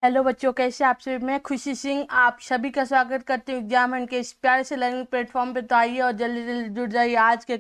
Hello बच्चों, कैसे आप सभी। मैं खुशी सिंह आप सभी का स्वागत करती हूँ एग्जाम हंट के इस प्यारे से लर्निंग प्लेटफॉर्म पे। तो आइए और जल्दी जल्दी जुड़ जाइए आज का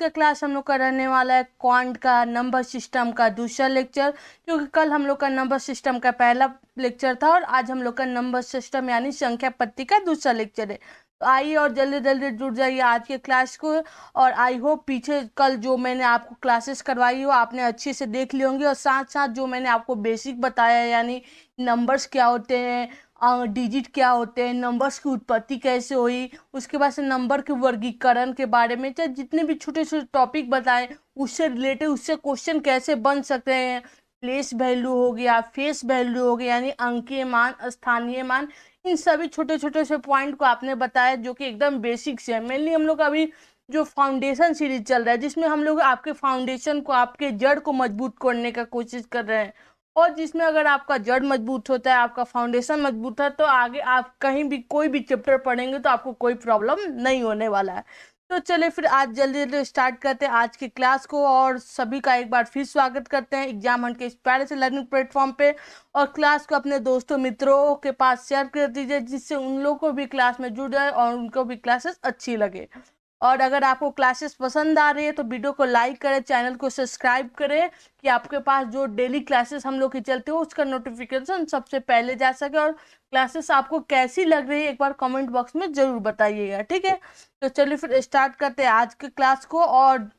क्लास हम लोग का रहने वाला है क्वांट का नंबर सिस्टम का दूसरा लेक्चर। क्योंकि कल हम लोग का नंबर सिस्टम का पहला लेक्चर था और आज हम लोग का नंबर सिस्टम यानी संख्या पत्ती का दूसरा लेक्चर है। तो आइए और जल्दी जल्दी जुड़ जाइए आज के क्लास को। और आई होप पीछे कल जो मैंने आपको क्लासेस करवाई हो आपने अच्छे से देख ली होंगी, और साथ साथ जो मैंने आपको बेसिक बताया यानी नंबर्स क्या होते हैं, डिजिट क्या होते हैं, नंबर्स की उत्पत्ति कैसे हुई, उसके बाद से नंबर के वर्गीकरण के बारे में चाहे जितने भी छोटे छोटे टॉपिक बताए उससे रिलेटेड उससे क्वेश्चन कैसे बन सकते हैं। प्लेस वैल्यू हो गया, फेस वैल्यू हो गया यानी अंकीय मान, स्थानीय मान, इन सभी छोटे छोटे से पॉइंट को आपने बताया जो कि एकदम बेसिक से है। मेनली हम लोग अभी जो फाउंडेशन सीरीज चल रहा है जिसमें हम लोग आपके फाउंडेशन को, आपके जड़ को मजबूत करने का कोशिश कर रहे हैं। और जिसमें अगर आपका जड़ मजबूत होता है, आपका फाउंडेशन मजबूत है, तो आगे आप कहीं भी कोई भी चैप्टर पढ़ेंगे तो आपको कोई प्रॉब्लम नहीं होने वाला है। तो चलिए फिर आज जल्दी जल्दी स्टार्ट करते हैं आज की क्लास को, और सभी का एक बार फिर स्वागत करते हैं एग्जाम हंट के इस प्यारे से लर्निंग प्लेटफॉर्म पे। और क्लास को अपने दोस्तों मित्रों के पास शेयर कर दीजिए जिससे उन लोगों को भी क्लास में जुड़ जाए और उनको भी क्लासेस अच्छी लगे। और अगर आपको क्लासेस पसंद आ रही है तो वीडियो को लाइक करें, चैनल को सब्सक्राइब करें कि आपके पास जो डेली क्लासेस हम लोग की चलती हो उसका नोटिफिकेशन सबसे पहले जा सके। और क्लासेस आपको कैसी लग रही है एक बार कमेंट बॉक्स में जरूर बताइएगा, ठीक है। तो चलिए फिर स्टार्ट करते हैं आज के क्लास को। और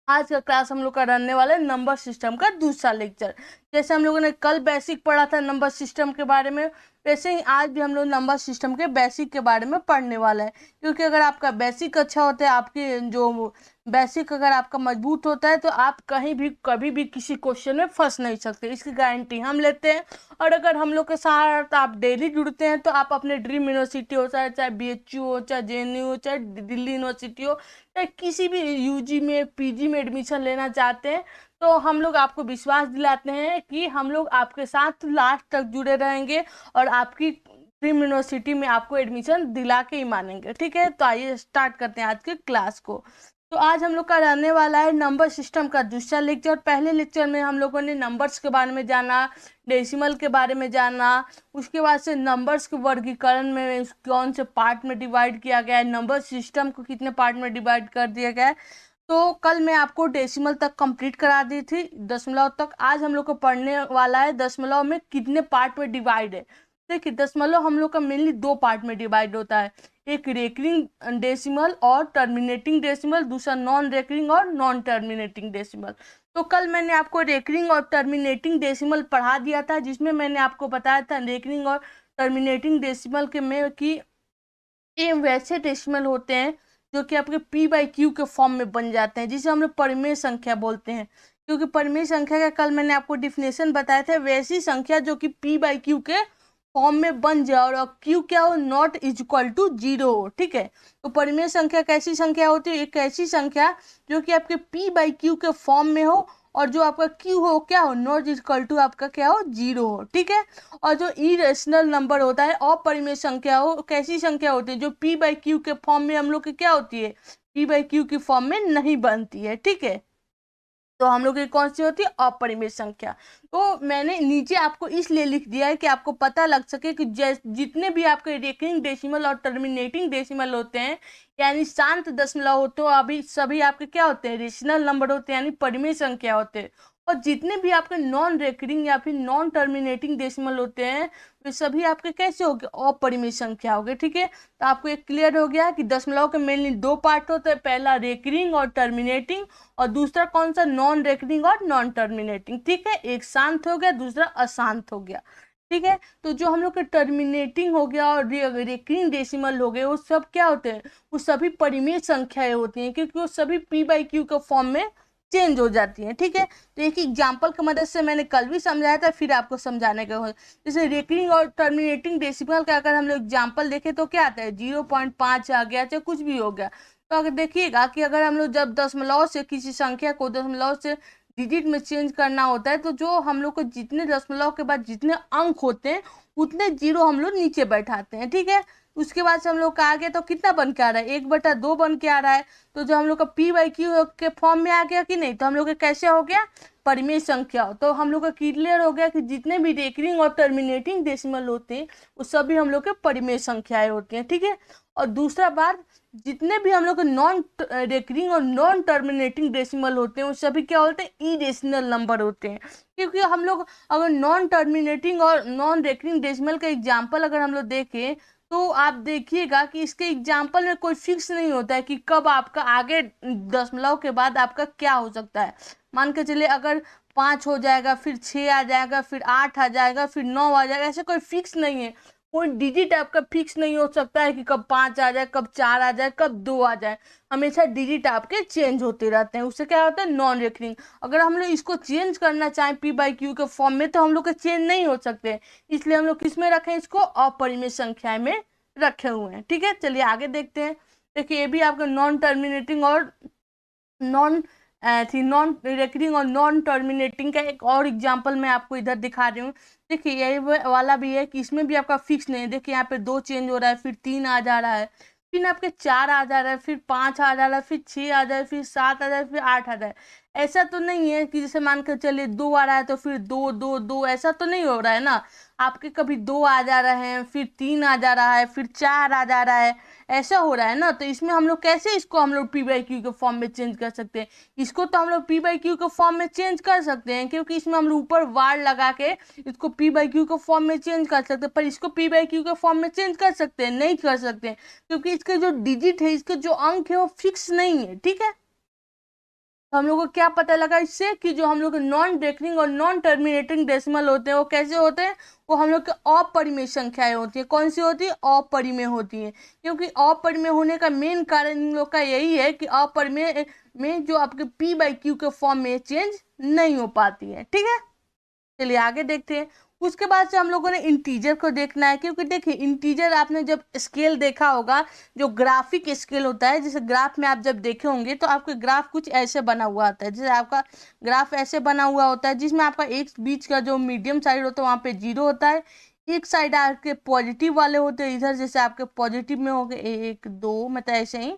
आज का क्लास हम लोग का रहने वाला है नंबर सिस्टम का दूसरा लेक्चर। जैसे हम लोगों ने कल बेसिक पढ़ा था नंबर सिस्टम के बारे में, वैसे ही आज भी हम लोग नंबर सिस्टम के बेसिक के बारे में पढ़ने वाला है। क्योंकि अगर आपका बेसिक अच्छा होता है, आपकी जो बेसिक अगर आपका मजबूत होता है तो आप कहीं भी कभी भी किसी क्वेश्चन में फंस नहीं सकते, इसकी गारंटी हम लेते हैं। और अगर हम लोग के साथ आप डेली जुड़ते हैं तो आप अपने ड्रीम यूनिवर्सिटी हो, चाहे BHU हो, चाहे JNU हो, चाहे दिल्ली यूनिवर्सिटी हो, चाहे किसी भी UG में PG में एडमिशन लेना चाहते हैं, तो हम लोग आपको विश्वास दिलाते हैं कि हम लोग आपके साथ लास्ट तक जुड़े रहेंगे और आपकी ड्रीम यूनिवर्सिटी में आपको एडमिशन दिला के ही मानेंगे, ठीक है। तो आइए स्टार्ट करते हैं आज के क्लास को। तो आज हम लोग का रहने वाला है नंबर सिस्टम का दूसरा लेक्चर। पहले लेक्चर में हम लोगों ने नंबर्स के बारे में जाना, डेसिमल के बारे में जाना, उसके बाद से नंबर्स के वर्गीकरण में कौन से पार्ट में डिवाइड किया गया है, नंबर सिस्टम को कितने पार्ट में डिवाइड कर दिया गया है। तो कल मैं आपको डेसिमल तक कंप्लीट करा दी थी, दशमलव तक। आज हम लोग को पढ़ने वाला है दशमलव में कितने पार्ट में डिवाइड है। देखिए दशमलव हम लोग का मेनली दो पार्ट में डिवाइड होता है, एक रेकरिंग डेसिमल और टर्मिनेटिंग डेसिमल, दूसरा नॉन रेकरिंग और नॉन टर्मिनेटिंग डेसिमल। तो कल मैंने आपको रेकरिंग और टर्मिनेटिंग डेसिमल पढ़ा दिया था, जिसमें मैंने आपको बताया था रेकरिंग और टर्मिनेटिंग डेसिमल के में कि ये वैसे डेसिमल होते हैं जो कि आपके P/Q के फॉर्म में बन जाते हैं, जिसे हम लोग परिमेय संख्या बोलते हैं। क्योंकि परिमेय संख्या का कल मैंने आपको डिफिनेशन बताया था, वैसी संख्या जो कि P/Q के फॉर्म में बन जाए और Q क्या हो, नॉट इज इक्वल टू 0 हो, ठीक है। तो परिमेय संख्या कैसी संख्या होती है, एक ऐसी संख्या जो कि आपके P/Q के फॉर्म में हो और जो आपका Q हो क्या हो, नॉट इज इक्वल टू आपका क्या हो, 0 हो, ठीक है। और जो इरेशनल नंबर होता है अपरिमेय संख्या हो, कैसी संख्या होती है जो P/Q के फॉर्म में हम लोग की क्या होती है, P/Q की फॉर्म में नहीं बनती है, ठीक है। तो हम लोग की कौन सी होती है, अपरिमेय संख्या। तो मैंने नीचे आपको इसलिए लिख दिया है कि आपको पता लग सके कि जितने भी आपके रेकरिंग डेसिमल और टर्मिनेटिंग डेसिमल होते हैं यानी शांत दशमलव हो, तो अभी सभी आपके क्या होते हैं, रेशनल नंबर होते हैं यानी परिमेय संख्या होते हैं। और जितने भी आपके नॉन रेकरिंग या फिर नॉन टर्मिनेटिंग डेसिमल होते हैं वे सभी आपके कैसे हो गए, अपरिमेय संख्या हो गए, ठीक है। तो आपको एक क्लियर हो गया कि दशमलव के मेनली दो पार्ट होते हैं, पहला रेकरिंग और टर्मिनेटिंग और दूसरा कौन सा, नॉन रेकरिंग और नॉन टर्मिनेटिंग, ठीक है। एक शांत हो गया, दूसरा अशांत हो गया, ठीक है। तो जो हम लोग के टर्मिनेटिंग हो गया और रेकरिंग डेसिमल हो गए वो सब क्या होते हैं, वो सभी परिमेय संख्याएं होती हैं क्योंकि वो सभी P/Q के फॉर्म में चेंज हो जाती हैं, ठीक है। तो एक एग्जाम्पल की मदद से मैंने कल भी समझाया था, फिर आपको समझाने का हो। जैसे रेकरिंग और टर्मिनेटिंग डेसिमल का अगर हम लोग एग्जाम्पल देखें तो क्या आता है, 0.5 आ गया, चाहे कुछ भी हो गया। तो अगर देखिएगा कि अगर हम लोग जब दशमलव से किसी संख्या को दशमलव से डिजिट में चेंज करना होता है तो जो हम लोग को जितने दशमलव के बाद जितने अंक होते हैं उतने जीरो हम लोग नीचे बैठाते हैं, ठीक है। उसके बाद से हम लोग का आ गया तो कितना बन के आ रहा है, 1/2 बन के आ रहा है। तो जो हम लोग का p/q के फॉर्म में आ गया कि नहीं, तो हम लोग का कैसे हो गया, परिमेय संख्या। तो हम लोग का क्लियर हो गया कि जितने भी रेकरिंग और टर्मिनेटिंग डेसिमल होते हैं वो सभी हम लोग के परिमेय संख्याएं होती हैं, ठीक है। और दूसरा बात, जितने भी हम लोग के नॉन रेकरिंग और नॉन टर्मिनेटिंग डेसिमल होते हैं वो सभी क्या होते हैं, इरेशनल नंबर होते हैं। क्योंकि हम लोग अगर नॉन टर्मिनेटिंग और नॉन रेकरिंग डेसिमल का एग्जाम्पल अगर हम लोग देखें तो आप देखिएगा कि इसके एग्जाम्पल में कोई फिक्स नहीं होता है कि कब आपका आगे दशमलव के बाद आपका क्या हो सकता है। मान के चलिए अगर 5 हो जाएगा, फिर 6 आ जाएगा, फिर 8 आ जाएगा, फिर 9 आ जाएगा, ऐसा कोई फिक्स नहीं है। कोई डिजिट आपका फिक्स नहीं हो सकता है कि कब 5 आ जाए, कब 4 आ जाए, कब 2 आ जाए। हमेशा डिजिट आपके चेंज होते रहते हैं, उससे क्या होता है, नॉन रेकरिंग। अगर हम लोग इसको चेंज करना चाहें p/q के फॉर्म में तो हम लोग का चेंज नहीं हो सकते, इसलिए हम लोग किस में रखें, इसको अपरिमेय संख्या में रखे हुए हैं, ठीक है। चलिए आगे देखते हैं। देखिए ये भी आपका नॉन टर्मिनेटिंग और नॉन नॉन रेकरिंग और नॉन टर्मिनेटिंग का एक और एग्जांपल मैं आपको इधर दिखा रही हूँ। देखिए यही वाला भी है कि इसमें भी आपका फिक्स नहीं है। देखिए यहाँ पे 2 चेंज हो रहा है, फिर 3 आ जा रहा है, फिर आपके 4 आ जा रहा है, फिर 5 आ जा रहा है, फिर 6 आ जाए, फिर 7 आ जाए, फिर 8 आ जाए। ऐसा तो नहीं है कि जैसे मान कर चलिए 2 आ रहा है तो फिर 2 2 2, ऐसा तो नहीं हो रहा है ना। आपके कभी 2 आ जा रहे हैं, फिर 3 आ जा रहा है, फिर 4 आ जा रहा है, ऐसा हो रहा है ना। तो इसमें हम लोग कैसे इसको हम लोग p/q के फॉर्म में चेंज कर सकते हैं, इसको तो हम लोग p/q के फॉर्म में चेंज कर सकते हैं, क्योंकि इसमें हम लोग ऊपर वार लगा के इसको p/q के फॉर्म में चेंज कर सकते हैं। पर इसको p/q के फॉर्म में चेंज कर सकते हैं, नहीं कर सकते हैं, क्योंकि इसके जो डिजिट है, इसके जो अंक है वो फिक्स नहीं है, ठीक है। तो हम लोग को क्या पता लगा इससे कि जो हम लोग नॉन रेकरिंग और नॉन टर्मिनेटिंग डेसिमल होते हैं वो कैसे होते हैं, वो हम लोग के अपरिमेय संख्याएं होती है। कौन सी होती है, अपरिमेय होती है। क्योंकि अपरिमेय होने का मेन कारण इन लोग का यही है कि अपरिमेय में जो आपके p/q के फॉर्म में चेंज नहीं हो पाती है, ठीक है। चलिए आगे देखते हैं। उसके बाद से हम लोगों ने इंटीजर को देखना है, क्योंकि देखिए इंटीजर आपने जब स्केल देखा होगा, जो ग्राफिक स्केल होता है, जैसे ग्राफ में आप जब देखे होंगे तो आपके ग्राफ कुछ ऐसे बना हुआ आता है। जैसे आपका ग्राफ ऐसे बना हुआ होता है जिसमें आपका एक बीच का जो मीडियम साइड होता है वहाँ पे 0 होता है, एक साइड आपके पॉजिटिव वाले होते हैं, इधर जैसे आपके पॉजिटिव में हो गए 1 2, मतलब ऐसे ही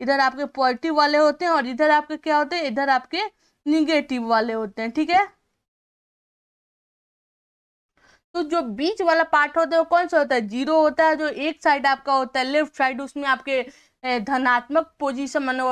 इधर आपके पॉजिटिव वाले होते हैं, और इधर आपके क्या होते हैं, इधर आपके निगेटिव वाले होते हैं, ठीक है। तो जो बीच वाला पार्ट होता है वो कौन सा होता है, 0 होता है। जो एक साइड आपका होता है लेफ्ट साइड, उसमें आपके धनात्मक पोजीशन मानो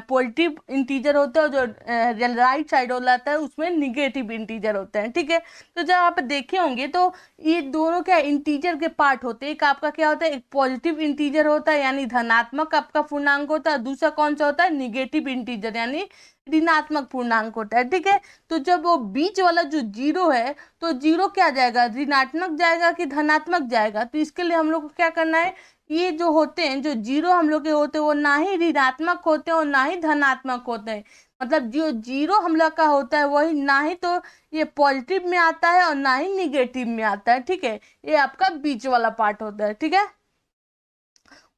पॉजिटिव इंटीजर होता है, और जो राइट साइड होता है उसमें निगेटिव इंटीजर होता है, ठीक है। तो जब आप देखे होंगे तो ये दोनों क्या इंटीजर के पार्ट होते हैं। एक आपका क्या होता है, एक पॉजिटिव इंटीजर होता है यानी धनात्मक आपका पूर्णांक होता है, दूसरा कौन सा होता है, निगेटिव इंटीजर यानी ऋणात्मक पूर्णांक होता है, ठीक है। तो जब वो बीच वाला जो 0 है, तो 0 क्या जाएगा, ऋणात्मक जाएगा कि धनात्मक जाएगा। तो इसके लिए हम लोग को क्या करना है, ये जो होते हैं, जो 0 हम लोग के होते हैं वो ना ही ऋणात्मक होते हैं और ना ही धनात्मक होते हैं। मतलब जो 0 हम लोग का होता है वही ना ही तो ये पॉजिटिव में आता है और ना ही निगेटिव में आता है, ठीक है। ये आपका बीच वाला पार्ट होता है, ठीक है।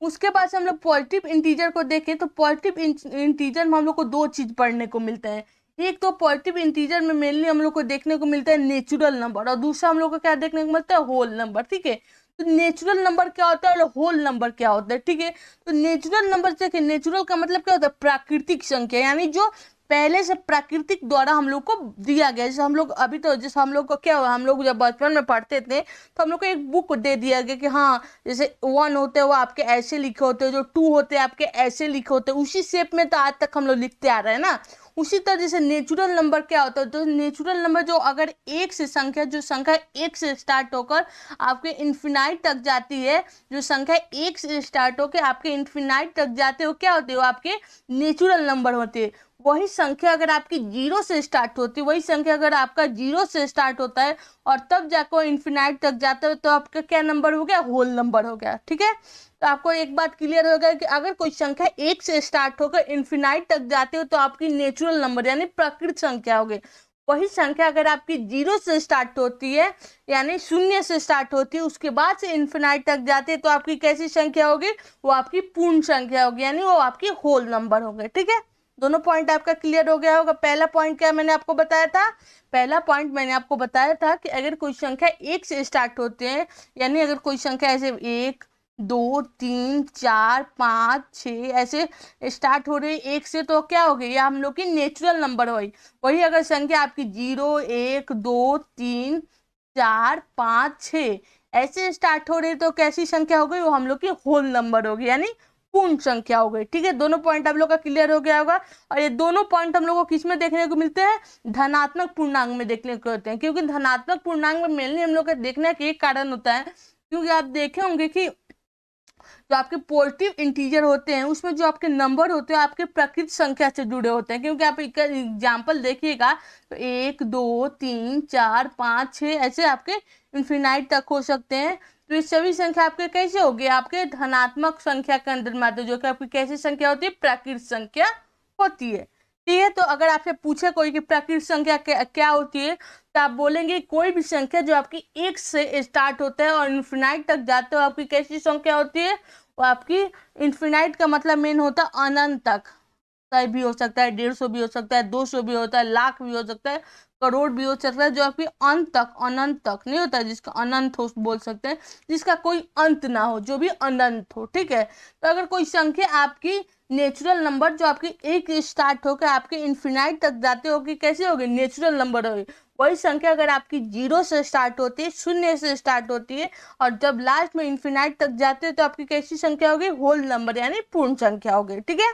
उसके बाद से हम लोग पॉजिटिव इंटीजर को देखें तो पॉजिटिव इंटीजर में हम लोग को 2 चीज पढ़ने को मिलते हैं। एक तो पॉजिटिव इंटीजर में मेनली हम लोग को देखने को मिलता है नेचुरल नंबर, और दूसरा हम लोग को क्या देखने को मिलता है, होल नंबर, ठीक है। तो नेचुरल नंबर क्या होता है और होल नंबर क्या होता है, ठीक है। तो नेचुरल नंबर देखिए, नेचुरल का मतलब क्या होता है, प्राकृतिक संख्या, यानी जो पहले से प्राकृतिक द्वारा हम लोग को दिया गया। जैसे हम लोग अभी तो जैसे हम लोग को क्या हुआ, हम लोग जब बचपन में पढ़ते थे तो हम लोग को एक बुक दे दिया गया कि हाँ जैसे 1 होते हैं वो आपके ऐसे लिखे होते हैं, जो 2 होते हैं आपके ऐसे लिखे होते हैं, उसी शेप में तो आज तक हम लोग लिखते आ रहे हैं ना। उसी तरह जैसे नेचुरल नंबर क्या होता है, तो नेचुरल नंबर जो अगर एक से संख्या, जो संख्या एक से स्टार्ट होकर आपके इन्फिनाइट तक जाती है, जो संख्या एक से स्टार्ट होकर आपके इन्फिनाइट तक जाते हो, क्या होते हो, आपके नेचुरल नंबर होते हैं। वही संख्या अगर आपकी 0 से स्टार्ट होती है, वही संख्या अगर आपका 0 से स्टार्ट होता है और तब जाकर इन्फिनाइट तक जाता है, तो आपका क्या नंबर हो गया, होल नंबर हो गया, ठीक है। तो आपको एक बात क्लियर हो गया कि अगर कोई संख्या 1 से स्टार्ट होकर इन्फिनाइट तक जाते हो तो आपकी नेचुरल नंबर यानी प्रकृत संख्या हो गई। वही संख्या अगर आपकी 0 से स्टार्ट होती है यानी 0 से स्टार्ट होती है, उसके बाद से इन्फिनाइट तक जाती है, तो आपकी कैसी संख्या होगी, वो आपकी पूर्ण संख्या होगी, यानी वो आपकी होल नंबर हो गए, ठीक है। दोनों पॉइंट आपका क्लियर हो गया होगा। पहला पॉइंट क्या मैंने आपको बताया था, पहला पॉइंट मैंने आपको बताया था कि अगर कोई संख्या 1 से स्टार्ट होते हैं, यानी अगर कोई संख्या ऐसे 1 2 3 4 5 6 ऐसे स्टार्ट हो रही है 1 से, तो क्या हो गई, ये हम लोग की नेचुरल नंबर हुई। वही अगर संख्या आपकी 0 1 2 3 4 5 6 ऐसे स्टार्ट हो रही तो कैसी संख्या हो गई, वो हम लोग की होल नंबर होगी, यानी पूर्ण संख्या हो गई। ठीक है, दोनों पॉइंट आप लोग का क्लियर हो गया होगा। और ये दोनों पॉइंट हम लोग को किस में देखने को मिलते हैं, धनात्मक पूर्णांक में देखने को होते हैं। क्योंकि धनात्मक पूर्णांक में मेनली हम लोग का देखने का एक कारण होता है, क्योंकि आप देखे होंगे कि जो आपके पॉजिटिव इंटीजर होते हैं उसमें जो आपके नंबर होते हैं आपके प्रकृत संख्या से जुड़े होते हैं। क्योंकि आप एक एग्जाम्पल देखिएगा तो 1 2 3 4 5 6 ऐसे आपके इन्फिनाइट तक हो सकते हैं। तो ये सभी संख्या आपके कैसे होगी, आपके धनात्मक संख्या के अंदर में आते हैं, जो कि आपकी कैसी संख्या होती है, प्राकृत संख्या होती है। ठीक है, तो अगर आपसे पूछे कोई कि प्राकृत संख्या क्या होती है, तो आप बोलेंगे कोई भी संख्या जो आपकी 1 से स्टार्ट होता है और इन्फिनाइट तक जाते हो आपकी कैसी संख्या होती है, वो आपकी इन्फिनाइट का मतलब मेन होता है अनंत तक। 100 भी हो सकता है, 150 भी हो सकता है, 200 भी होता है, लाख भी हो सकता है, करोड़ भी हो सकता है, जो आपकी अंत तक अनंत तक नहीं होता है, जिसका अनंत हो बोल सकते हैं, जिसका कोई अंत ना हो, जो भी अनंत हो। ठीक है, तो अगर कोई संख्या आपकी नेचुरल नंबर जो आपकी 1 स्टार्ट होकर आपके इन्फिनाइट तक जाते होगी कैसे होगी, नेचुरल नंबर होगी। वही संख्या अगर आपकी 0 से स्टार्ट होती है, शून्य से स्टार्ट होती है, और जब लास्ट में इन्फिनाइट तक जाते हैं तो आपकी कैसी संख्या होगी, होल नंबर यानी पूर्ण संख्या होगी। ठीक है,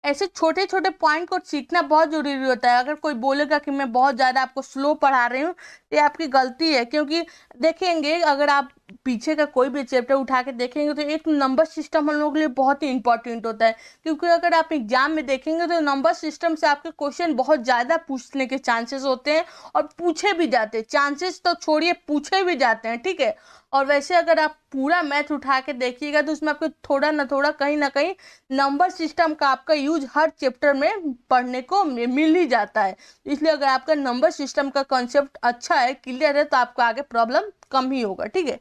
ऐसे छोटे छोटे पॉइंट को सीखना बहुत जरूरी होता है। अगर कोई बोलेगा कि मैं बहुत ज़्यादा आपको स्लो पढ़ा रही हूँ, तो ये आपकी गलती है। क्योंकि देखेंगे अगर आप पीछे का कोई भी चैप्टर उठा के देखेंगे तो एक नंबर सिस्टम हम लोगों के लिए बहुत ही इंपॉर्टेंट होता है। क्योंकि अगर आप एग्जाम में देखेंगे तो नंबर सिस्टम से आपके क्वेश्चन बहुत ज़्यादा पूछने के चांसेस होते हैं, और पूछे भी जाते हैं, चांसेस तो छोड़िए पूछे भी जाते हैं। ठीक है, और वैसे अगर आप पूरा मैथ उठा के देखिएगा तो उसमें आपको थोड़ा ना कहीं नंबर सिस्टम का आपका यूज हर चैप्टर में पढ़ने को मिल ही जाता है। इसलिए अगर आपका नंबर सिस्टम का कॉन्सेप्ट अच्छा है, क्लियर है, तो आपको आगे प्रॉब्लम कम ही होगा। ठीक है,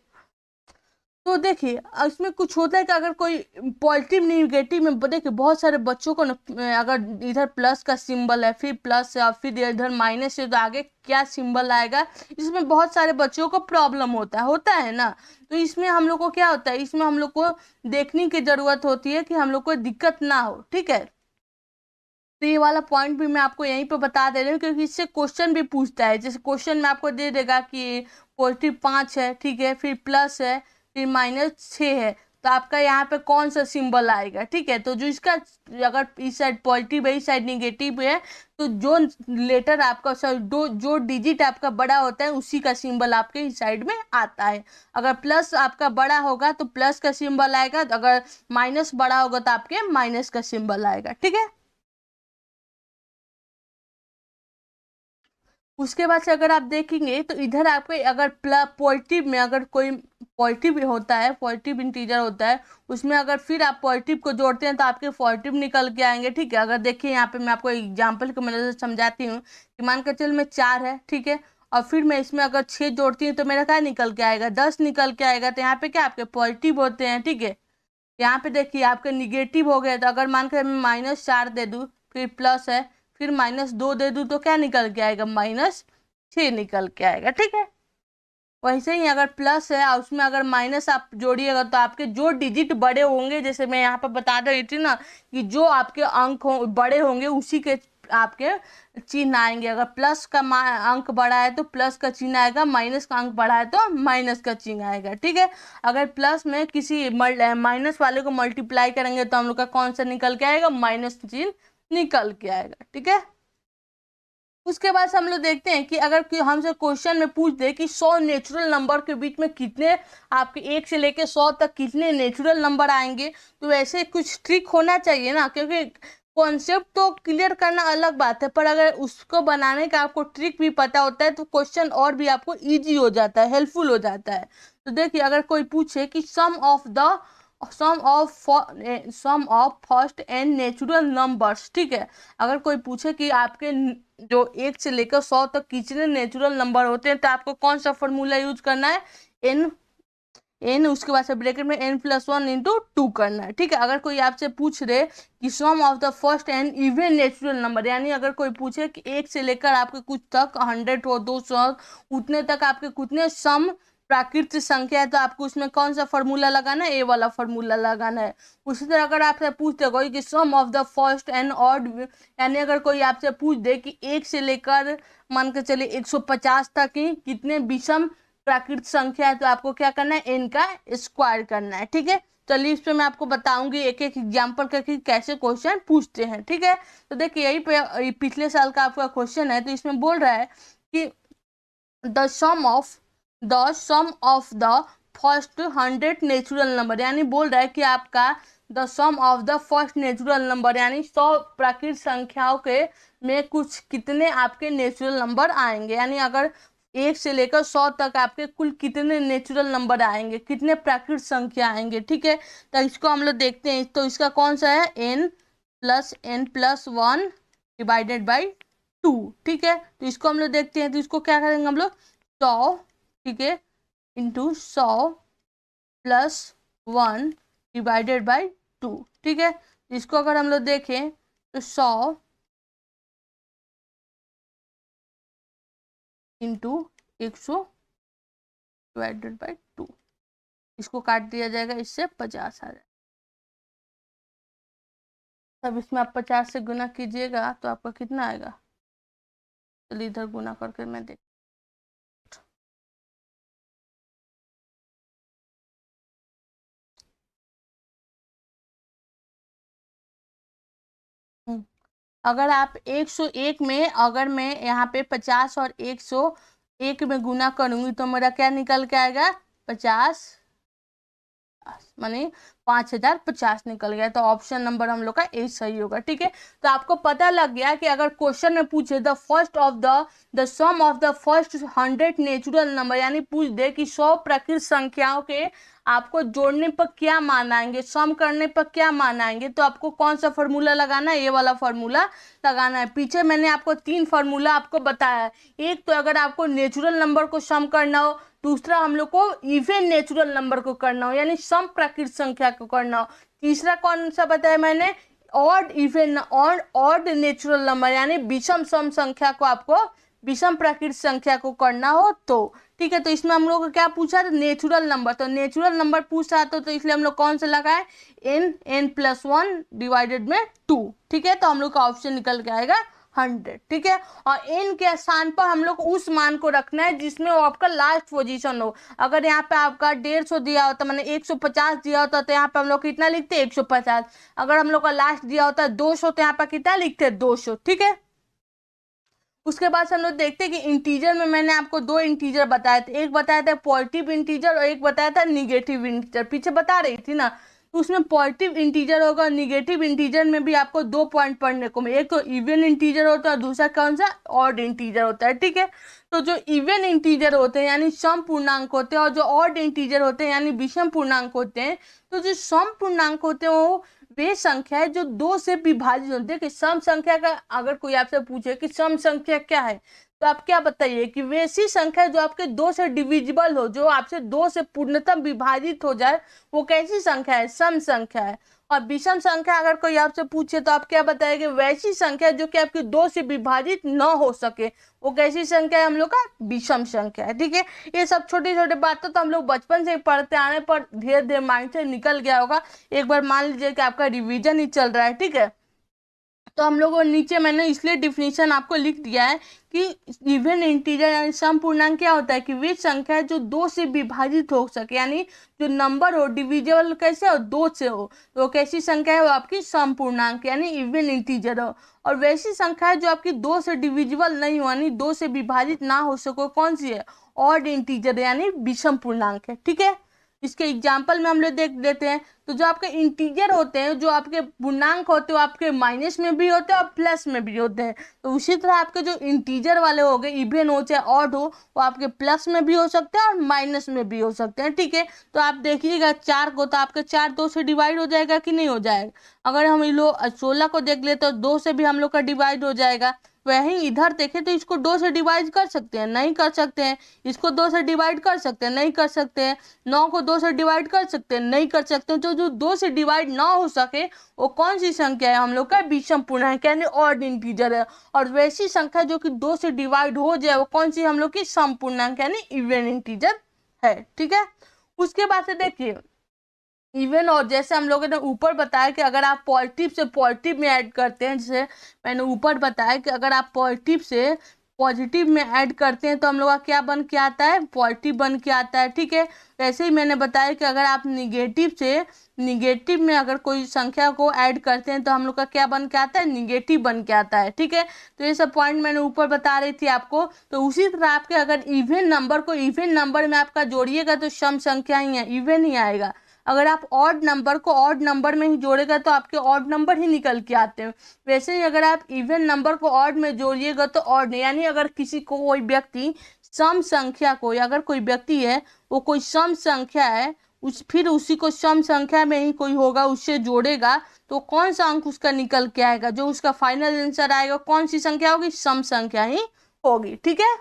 तो देखिए इसमें कुछ होता है कि अगर कोई पॉजिटिव निगेटिव में देखिए बहुत सारे बच्चों को अगर इधर प्लस का सिंबल है, फिर प्लस है, और फिर इधर माइनस है, तो आगे क्या सिंबल आएगा, इसमें बहुत सारे बच्चों को प्रॉब्लम होता है ना। तो इसमें हम लोग को क्या होता है, इसमें हम लोग को देखने की जरूरत होती है कि हम लोग को दिक्कत ना हो। ठीक है, तो ये वाला पॉइंट भी मैं आपको यहीं पे बता दे रही हूँ, क्योंकि इससे क्वेश्चन भी पूछता है। जैसे क्वेश्चन में आपको दे देगा कि पॉजिटिव 5 है, ठीक है, फिर प्लस है, फिर -6 है, तो आपका यहाँ पे कौन सा सिंबल आएगा। ठीक है, तो जो इसका अगर इस साइड पॉजिटिव है, इस साइड निगेटिव है, तो जो लेटर आपका जो डिजिट आपका बड़ा होता है उसी का सिंबल आपके इस साइड में आता है। अगर प्लस आपका बड़ा होगा तो प्लस का सिंबल आएगा, तो अगर माइनस बड़ा होगा तो आपके माइनस का सिंबल आएगा। ठीक है, उसके बाद से अगर आप देखेंगे तो इधर आपके अगर पॉजिटिव में अगर कोई पॉजिटिव होता है, पॉजिटिव इंटीजर होता है, उसमें अगर फिर आप पॉजिटिव को जोड़ते हैं तो आपके पॉजिटिव निकल के आएंगे। ठीक है, अगर देखिए यहाँ पे मैं आपको एग्जांपल की मदद से समझाती हूँ कि मान कर चल में 4 है, ठीक है, और फिर मैं इसमें अगर 6 जोड़ती हूँ तो मेरा क्या निकल के आएगा, 10 निकल के आएगा। तो यहाँ पे क्या आपके पॉजिटिव होते हैं। ठीक है, यहाँ पे देखिए आपके निगेटिव हो गए, तो अगर मान कर मैं -4 दे दूँ, फिर प्लस है, फिर -2 दे दूँ, तो क्या निकल के आएगा, -6 निकल के आएगा। ठीक है, वैसे ही अगर प्लस है और उसमें अगर माइनस आप जोड़िएगा तो आपके जो डिजिट बड़े होंगे, जैसे मैं यहाँ पर बता रही थी ना कि जो आपके अंक बड़े होंगे उसी के आपके चिन्ह आएंगे। अगर प्लस का अंक बड़ा है तो प्लस का चिन्ह आएगा, माइनस का अंक बड़ा है तो माइनस का चिन्ह आएगा। ठीक है, अगर प्लस में किसी माइनस वाले को मल्टीप्लाई करेंगे तो हम लोग का कौन सा निकल के आएगा, माइनस चिन्ह निकल के आएगा। ठीक है, उसके बाद से हम लोग देखते हैं कि अगर हमसे क्वेश्चन में पूछ दे कि 100 नेचुरल नंबर के बीच में कितने आपके 1 से लेके 100 तक कितने नेचुरल नंबर आएंगे, तो ऐसे कुछ ट्रिक होना चाहिए ना। क्योंकि कॉन्सेप्ट तो क्लियर करना अलग बात है, पर अगर उसको बनाने का आपको ट्रिक भी पता होता है तो क्वेश्चन और भी आपको ईजी हो जाता है, हेल्पफुल हो जाता है। तो देखिए अगर कोई पूछे कि sum of first and natural numbers, ठीक है, अगर कोई पूछे कि आपके जो 1 से लेकर 100 तक कितने नेचुरल नंबर होते हैं, तो आपको कौन सा फॉर्मूला यूज करना है, एन एन, उसके बाद से ब्रैकेट में n+1 इंटू 2 करना है। ठीक है, अगर कोई आपसे पूछ रहे कि sum of the first and even natural number, यानी अगर कोई पूछे कि 1 से लेकर आपके कुछ तक 100 हो 200 उतने तक आपके कितने सम प्राकृतिक संख्या है तो आपको उसमें कौन सा फॉर्मूला लगाना है, ए वाला फॉर्मूला लगाना है। उसी तरह अगर आपसे पूछते कोई कि sum of the first and odd, यानी अगर कोई आपसे पूछ दे कि एक से लेकर मान के चलिए 150 तक की कितने विषम प्राकृतिक संख्या है, तो आपको क्या करना है, एन का स्क्वायर करना है। ठीक है, चलिए इस पे मैं आपको बताऊंगी एक एक एग्जाम्पल करके कैसे क्वेश्चन पूछते हैं। ठीक है, तो देखिए यही पे पिछले साल का आपका क्वेश्चन है, तो इसमें बोल रहा है कि the sum of the first 100 natural number, यानी बोल रहा है कि आपका the sum of the first natural number यानी 100 प्राकृतिक संख्याओं के में कुछ कितने आपके नेचुरल नंबर आएंगे, यानी अगर 1 से लेकर 100 तक आपके कुल कितने नेचुरल नंबर आएंगे, कितने प्राकृतिक संख्या आएंगे। ठीक है, तो इसको हम लोग देखते हैं। तो इसका कौन सा है, n+n+1 डिवाइडेड बाई 2। ठीक है, तो इसको हम लोग देखते हैं। तो इसको क्या करेंगे हम लोग, 100, ठीक है, इंटू 100+1 डिवाइडेड बाई 2। ठीक है, इसको अगर हम लोग देखें तो 100 इंटू 100 डिवाइडेड बाई 2, इसको काट दिया जाएगा, इससे 50 आ जाएगा। तब इसमें आप 50 से गुना कीजिएगा तो आपका कितना आएगा, चलिए इधर गुना करके मैं देख। अगर आप 101 में, अगर मैं यहाँ पे 50 और 101 में गुना करूंगी तो मेरा क्या निकल के आएगा, 50, माने 5050 निकल गया। तो ऑप्शन नंबर हम लोग का ए सही होगा। ठीक है, तो आपको पता लग गया कि अगर क्वेश्चन में पूछे the first of the sum of the first 100 natural number, यानी पूछ दे कि 100 प्राकृतिक संख्याओं के आपको जोड़ने पर क्या मान आएंगे, सम करने पर क्या मान आएंगे, तो आपको कौन सा फॉर्मूला लगाना है, ये वाला फॉर्मूला लगाना है। पीछे मैंने आपको 3 फार्मूला आपको बताया है। एक तो अगर आपको नेचुरल नंबर को सम करना हो, दूसरा हम लोग को इवन नेचुरल नंबर को करना हो यानी सम प्राकृतिक संख्या को करना हो, तीसरा कौन सा बताया मैंने, ऑड इवन और ऑड नेचुरल नंबर यानी विषम सम संख्या को आपको विषम प्राकृतिक संख्या को करना हो तो। ठीक है, तो इसमें हम लोग को क्या पूछा था, नेचुरल नंबर, तो नेचुरल नंबर पूछा तो इसलिए हम लोग कौन सा लगाए, n+1 डिवाइडेड में 2। ठीक है, तो हम लोग का ऑप्शन निकल के आएगा 100। ठीक है, और n के स्थान पर हम लोग उस मान को रखना है जिसमें वो आपका लास्ट पोजीशन हो। अगर यहाँ पे आपका 150 दिया होता, मैंने 150 दिया होता, तो यहाँ पे हम लोग कितना लिखते हैं, 150। अगर हम लोग का लास्ट दिया होता है 200, तो यहाँ पे कितना लिखते हैं, 200। ठीक है, उसके बाद हम लोग देखते हैं कि इंटीजर में मैंने आपको 2 इंटीजर बताए थे, एक बताया था पॉजिटिव इंटीजर और एक बताया था निगेटिव इंटीजर, पीछे बता रही थी ना। तो उसमें पॉजिटिव इंटीजर होगा, निगेटिव इंटीजर में भी आपको 2 पॉइंट पढ़ने को मिले, एक तो इवन इंटीजर होता है और दूसरा कौन सा, ऑड इंटीजर होता है। ठीक है, तो जो इवन इंटीजर होते हैं यानी सम पूर्णांक होते हैं और जो ऑड इंटीजर होते हैं यानी विषम पूर्णांक होते हैं, तो जो सम पूर्णांक होते हैं वो वे संख्या है जो 2 से विभाजित होते हैं। कि सम संख्या का अगर कोई आपसे पूछे कि सम संख्या क्या है, तो आप क्या बताइए कि वैसी संख्या जो आपके 2 से डिविजिबल हो, जो आपसे 2 से पूर्णतः विभाजित हो जाए, वो कैसी संख्या है, सम संख्या है। और विषम संख्या अगर कोई आपसे पूछे तो आप क्या बताएंगे, वैसी संख्या जो कि आपकी 2 से विभाजित न हो सके, वो कैसी संख्या है, हम लोग का विषम संख्या है। ठीक है, ये सब छोटी छोटी बातें तो हम लोग बचपन से ही पढ़ते आने पर धीरे धीरे माइंड से निकल गया होगा। एक बार मान लीजिए कि आपका रिवीजन ही चल रहा है। ठीक है, तो हम लोग नीचे मैंने इसलिए डिफिनीशन आपको लिख दिया है कि इवन इंटीजर यानी सम पूर्णांक क्या होता है कि वे संख्या है जो 2 से विभाजित हो सके, यानी जो नंबर हो डिविजिबल कैसे हो, 2 से हो, तो कैसी संख्या है, वो आपकी सम पूर्णांक यानी इवन इंटीजर हो। और वैसी संख्या है जो आपकी 2 से डिविजिबल नहीं हो यानी 2 से विभाजित ना हो सको, कौन सी है, ऑड इंटीजर यानी विषम पूर्णांक है। ठीक है, इसके एग्जाम्पल में हम लोग देख लेते हैं। तो जो आपके इंटीजर होते हैं, जो आपके पूर्णांक होते हैं, वो आपके माइनस में भी होते हैं और प्लस में भी होते हैं। तो उसी तरह आपके जो इंटीजर वाले हो गए, इवन हो चाहे ऑड हो, वो आपके प्लस में भी हो सकते हैं और माइनस में भी हो सकते हैं। ठीक है, तो आप देखिएगा 4 को, तो आपके 4 2 से डिवाइड हो जाएगा कि नहीं हो जाएगा। अगर हम लोग 16 को देख ले तो 2 से भी हम लोग का डिवाइड हो जाएगा। वहीं इधर देखें तो इसको 2 से डिवाइड कर सकते हैं, नहीं कर सकते हैं। इसको 2 से डिवाइड कर सकते हैं, नहीं कर सकते हैं। 9 को 2 से डिवाइड कर सकते हैं, नहीं कर सकते हैं। तो जो 2 से डिवाइड ना हो सके वो कौन सी संख्या है, हम लोग का विषम पूर्णांक यानी ऑड इंटीजर है। और वैसी संख्या जो कि 2 से डिवाइड हो जाए वो कौन सी, हम लोग की सम पूर्णांक यानी इवन इंटीजर है, ठीक है। उसके बाद से देखिए इवन और जैसे हम लोगों ने ऊपर बताया कि अगर आप पॉजिटिव से पॉजिटिव में ऐड करते हैं, जैसे मैंने ऊपर बताया कि अगर आप पॉजिटिव से पॉजिटिव में ऐड करते हैं तो हम लोग का क्या बन के आता है, पॉजिटिव बन के आता है, ठीक है। वैसे ही मैंने बताया कि अगर आप निगेटिव से निगेटिव में अगर कोई संख्या को ऐड करते हैं तो हम लोग का क्या बन के आता है, निगेटिव बन के आता है, ठीक है। तो ये सब पॉइंट मैंने ऊपर बता रही थी आपको। तो उसी तरह आपके अगर इवन नंबर को इवन नंबर में आपका जोड़िएगा तो सम संख्या ही है, इवन ही आएगा। अगर आप ऑड नंबर को ऑड नंबर में ही जोड़ेगा तो आपके ऑड नंबर ही निकल के आते हैं। वैसे ही अगर आप इवन नंबर को ऑड में जोड़िएगा तो ऑड, यानी अगर किसी को कोई व्यक्ति सम संख्या को, या अगर कोई व्यक्ति है वो कोई सम संख्या है, फिर उसी को सम संख्या में ही कोई होगा उससे जोड़ेगा तो कौन सा अंक उसका निकल के आएगा, जो उसका फाइनल आंसर आएगा कौन सी संख्या होगी, सम संख्या ही होगी, ठीक है।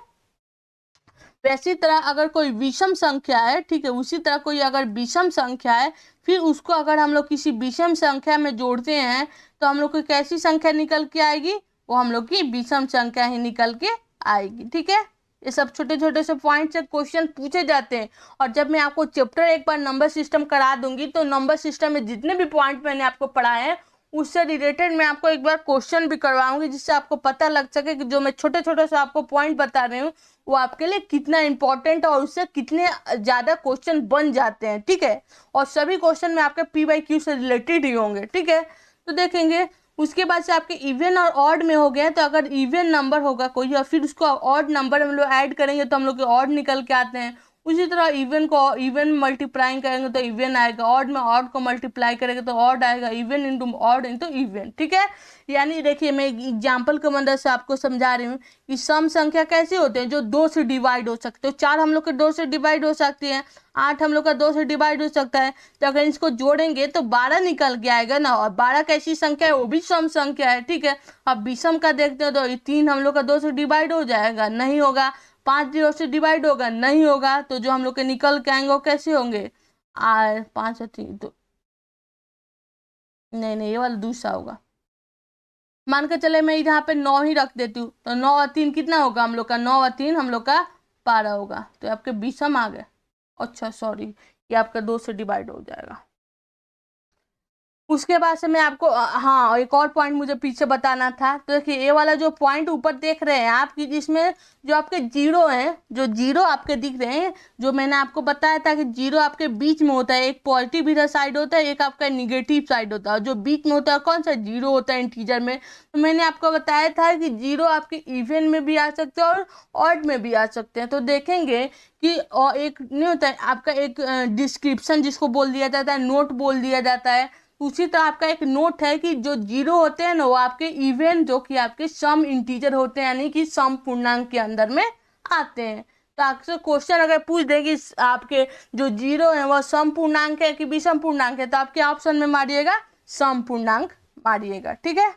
वैसी तरह अगर कोई विषम संख्या है, ठीक है, उसी तरह कोई अगर विषम संख्या है फिर उसको अगर हम लोग किसी विषम संख्या में जोड़ते हैं तो हम लोग को कैसी संख्या निकल के आएगी, वो हम लोग की विषम संख्या ही निकल के आएगी, ठीक है। ये सब छोटे छोटे से पॉइंट से क्वेश्चन पूछे जाते हैं। और जब मैं आपको चैप्टर एक बार नंबर सिस्टम करा दूंगी तो नंबर सिस्टम में जितने भी पॉइंट मैंने आपको पढ़ाए हैं उससे रिलेटेड मैं आपको एक बार क्वेश्चन भी करवाऊंगी, जिससे आपको पता लग सके कि जो मैं छोटे छोटे से आपको पॉइंट बता रही हूँ वो आपके लिए कितना इंपॉर्टेंट और उससे कितने ज़्यादा क्वेश्चन बन जाते हैं, ठीक है। और सभी क्वेश्चन में आपके PYQ से रिलेटेड ही होंगे, ठीक है। तो देखेंगे उसके बाद से आपके इवन और ऑड में हो गए, तो अगर इवन नंबर होगा कोई और फिर उसको ऑड नंबर हम लोग ऐड करेंगे तो हम लोग के ऑड निकल के आते हैं। उसी तरह इवन को इवन मल्टीप्लाइंग करेंगे तो इवन आएगा, ऑड में ऑड को मल्टीप्लाई करेंगे तो ऑड आएगा, even into odd into even, ठीक है। यानी देखिए मैं एग्जाम्पल के मदद से आपको समझा रही हूँ कि सम संख्या कैसे होते हैं, जो 2 से डिवाइड हो सकते हो। 4 हम लोग के 2 से डिवाइड हो सकती है, 8 हम लोग का 2 से डिवाइड हो सकता है। तो अगर इसको जोड़ेंगे तो 12 निकल के आएगा ना, और 12 कैसी संख्या है, वो भी सम संख्या है, ठीक है। अब विषम का देखते हो तो 3 हम लोग का 2 से डिवाइड हो जाएगा, नहीं होगा। 5 0 से डिवाइड होगा, नहीं होगा। तो जो हम लोग के निकल के आएंगे वो कैसे होंगे, 5 और 3 तो नहीं नहीं, ये वाला दूसरा होगा। मान के चले मैं यहाँ पे 9 ही रख देती हूँ तो 9 और 3 कितना होगा हम लोग का, 9 और 3 हम लोग का 12 होगा। तो आपके विषम आ गए। अच्छा सॉरी, ये आपका 2 से डिवाइड हो जाएगा। उसके बाद से मैं आपको हाँ एक और पॉइंट मुझे पीछे बताना था। तो देखिए ये वाला जो पॉइंट ऊपर देख रहे हैं आप कि जिसमें जो आपके जीरो हैं, जो जीरो आपके दिख रहे हैं, जो मैंने आपको बताया था कि जीरो आपके बीच में होता है, एक पॉजिटिव इधर साइड होता है, एक आपका निगेटिव साइड होता है। जो बीच में होता है कौन सा, जीरो होता है इंटीजर में। तो मैंने आपको बताया था कि जीरो आपके इवन में भी आ सकते हैं और ऑड में भी आ सकते हैं। तो देखेंगे कि और एक नहीं होता है आपका एक डिस्क्रिप्शन जिसको बोल दिया जाता है, नोट बोल दिया जाता है। उसी तरह आपका एक नोट है कि जो जीरो होते हैं ना वो आपके इवन जो कि आपके सम इंटीजर होते हैं, यानी कि सम पूर्णांक के अंदर में आते हैं। तो आपसे क्वेश्चन अगर पूछ दे कि आपके जो जीरो है वह सम पूर्णांक है कि विषम पूर्णांक है, तो आप क्या ऑप्शन में मारिएगा, सम पूर्णांक मारिएगा, ठीक है।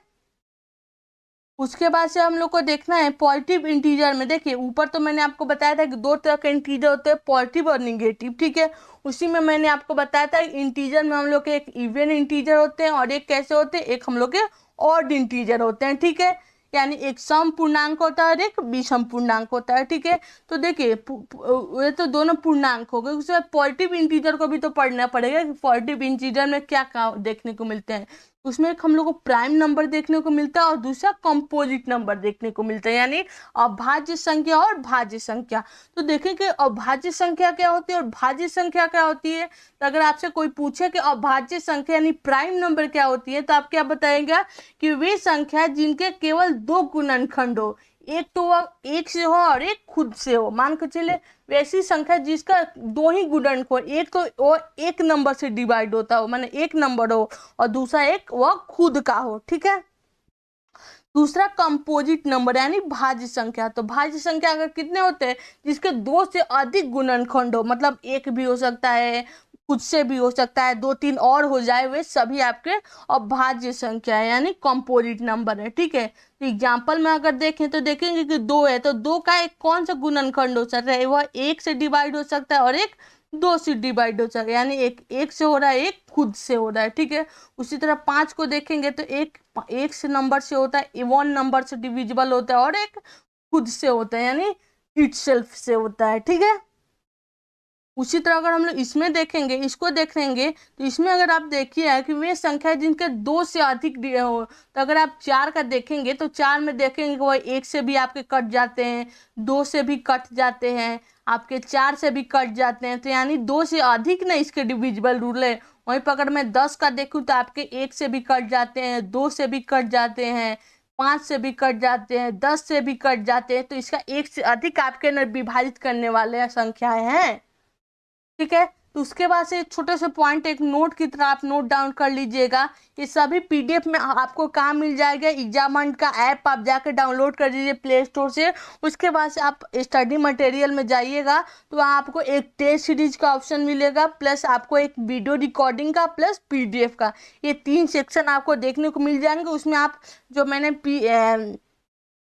उसके बाद से हम लोग को देखना है पॉजिटिव इंटीजर में। देखिए ऊपर तो मैंने आपको बताया था कि 2 तरह के इंटीजर होते हैं, पॉजिटिव और निगेटिव, ठीक है। उसी में मैंने आपको बताया था इंटीजर में हम लोग के एक इवन इंटीजर होते हैं और एक कैसे होते हैं, एक हम लोग के ऑड इंटीजर होते हैं, ठीक है। यानी एक सम पूर्णांक होता है और एक विषम पूर्णांक होता है, ठीक है। तो देखिए ये तो दोनों पूर्णांक हो गए। उसके बाद पॉजिटिव इंटीजर को भी तो पढ़ना पड़ेगा कि पॉजिटिव इंटीजर में क्या क्या देखने को मिलते हैं। उसमें एक हम लोग को प्राइम नंबर देखने को मिलता है और दूसरा कंपोजिट नंबर देखने को मिलता है, यानी अभाज्य संख्या और भाज्य संख्या। तो देखें कि अभाज्य संख्या क्या होती है और भाज्य संख्या क्या होती है। तो अगर आपसे कोई पूछे कि अभाज्य संख्या यानी प्राइम नंबर क्या होती है तो आप क्या बताएंगे कि वे संख्या जिनके केवल 2 गुणनखंड हो, एक तो वह एक से हो और एक खुद से हो। मान के चले वैसी संख्या जिसका 2 ही गुणनखंड हो, एक तो वो एक नंबर से डिवाइड होता हो, माने एक नंबर हो, और दूसरा एक वह खुद का हो, ठीक है। दूसरा कंपोजिट नंबर यानी भाज्य संख्या। तो भाज्य संख्या अगर कितने होते हैं, जिसके 2 से अधिक गुणनखंड हो, मतलब एक भी हो सकता है, खुद से भी हो सकता है, 2 3 और हो जाए, वे सभी आपके अभाज्य संख्या है यानी कंपोजिट नंबर है, ठीक है। तो एग्जाम्पल में अगर देखें तो देखेंगे कि 2 है तो 2 का एक कौन सा गुणनखंड हो सकता है, वह 1 से डिवाइड हो सकता है और एक 2 से डिवाइड हो सकता है, यानी एक से हो रहा है, एक खुद से हो रहा है, ठीक है। उसी तरह 5 को देखेंगे तो एक से नंबर से होता है, 1 नंबर से डिविजिबल होता है और एक खुद से होता है यानी इटसेल्फ से होता है, ठीक है। उसी तरह अगर हम लोग इसमें देखेंगे, इसको देखेंगे, तो इसमें अगर आप देखिए कि वे संख्या है जिनके 2 से अधिक हो, तो अगर आप 4 का देखेंगे तो 4 में देखेंगे कि वो 1 से भी आपके कट जाते हैं, 2 से भी कट जाते हैं, आपके 4 से भी कट जाते हैं, तो यानी 2 से अधिक ना इसके डिविजिबल रूल है। वहीं पर अगर मैं 10 का देखूँ तो आपके 1 से भी कट जाते हैं, 2 से भी कट जाते हैं, 5 से भी कट जाते हैं, 10 से भी कट जाते हैं, तो इसका 1 से अधिक आपके न विभाजित करने वाले संख्याएं हैं। ठीक है, तो उसके बाद से छोटे से पॉइंट एक नोट की तरह आप नोट डाउन कर लीजिएगा। ये सभी पीडीएफ में आपको कहाँ मिल जाएगा, एग्जामंड का ऐप आप जाकर डाउनलोड कर दीजिए प्ले स्टोर से। उसके बाद से आप स्टडी मटेरियल में जाइएगा तो वहाँ आपको एक टेस्ट सीरीज का ऑप्शन मिलेगा, प्लस आपको एक वीडियो रिकॉर्डिंग का, प्लस पीडीएफ का, ये 3 सेक्शन आपको देखने को मिल जाएंगे। उसमें आप जो मैंने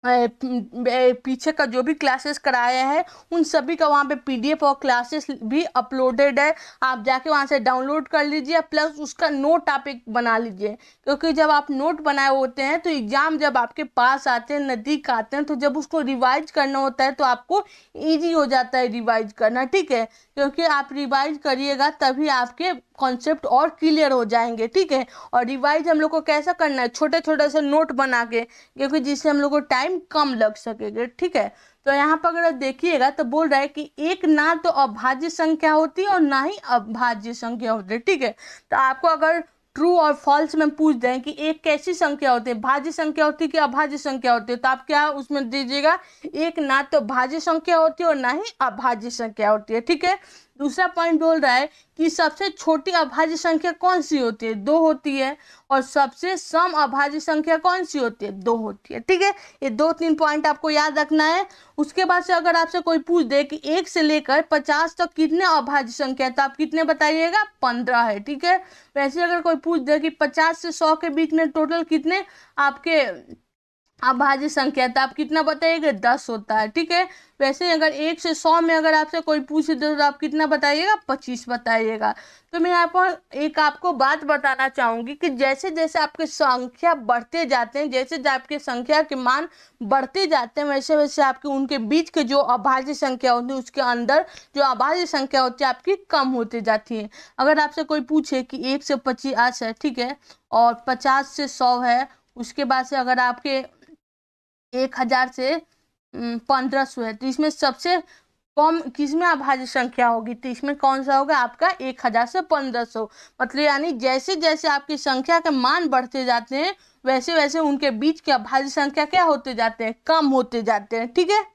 पीछे का जो भी क्लासेस कराया है उन सभी का वहाँ पे पीडीएफ और क्लासेस भी अपलोडेड है, आप जाके वहाँ से डाउनलोड कर लीजिए, प्लस उसका नोट आप एक बना लीजिए, क्योंकि जब आप नोट बनाए होते हैं तो एग्जाम जब आपके पास आते हैं, नज़दीक आते हैं, तो जब उसको रिवाइज करना होता है तो आपको ईजी हो जाता है रिवाइज करना। ठीक है, क्योंकि आप रिवाइज करिएगा तभी आपके कॉन्सेप्ट और क्लियर हो जाएंगे। ठीक है, और रिवाइज हम लोग को कैसा करना है, छोटे छोटे से नोट बना के, क्योंकि जिससे हम लोग को टाइम कम लग सकेगा। ठीक है, तो यहाँ पर अगर देखिएगा तो बोल रहा है कि एक ना तो अभाज्य संख्या होती है और ना ही अभाज्य संख्या होती है। ठीक है, तो आपको अगर ट्रू और फॉल्स में पूछ दें कि एक कैसी संख्या होती है, भाज्य संख्या होती है कि अभाज्य संख्या होती है, तो आप क्या उसमें दीजिएगा, एक ना तो भाज्य संख्या होती है और ना ही अभाज्य संख्या होती है। ठीक है, दूसरा पॉइंट बोल रहा है कि सबसे छोटी अभाज्य संख्या कौन सी होती है, 2 होती है, और सबसे सम अभाज्य संख्या कौन सी होती है, 2 होती है। ठीक है, ये 2-3 पॉइंट आपको याद रखना है। उसके बाद से अगर आपसे कोई पूछ दे कि 1 से लेकर 50 तक कितने अभाज्य संख्या है, तो आप कितने बताइएगा, 15 है। ठीक है, वैसे अगर कोई पूछ दे कि 50 से 100 के बीच में टोटल कितने आपके अभाज्य संख्या, तो आप कितना बताइएगा, 10 होता है। ठीक है, वैसे अगर 1 से 100 में अगर आपसे कोई पूछ दे तो आप कितना बताइएगा, 25 बताइएगा। तो मैं यहाँ पर एक आपको बात बताना चाहूँगी कि जैसे जैसे आपके संख्या बढ़ते जाते हैं, जैसे आपके संख्या के मान बढ़ते जाते हैं, वैसे वैसे आपके उनके बीच के जो अभाज्य संख्या होती है, उसके अंदर जो अभाज्य संख्या होती है आपकी कम होती जाती है। अगर आपसे कोई पूछे कि 1 से 50 है, ठीक है, और 50 से 100 है, उसके बाद से अगर आपके 1000 से 1500 है, तो इसमें सबसे कम किसमें अभाज्य संख्या होगी, तो इसमें कौन सा होगा, आपका 1000 से 1500। मतलब यानी जैसे जैसे आपकी संख्या के मान बढ़ते जाते हैं वैसे वैसे उनके बीच के अभाज्य संख्या क्या होते जाते हैं, कम होते जाते हैं। ठीक है,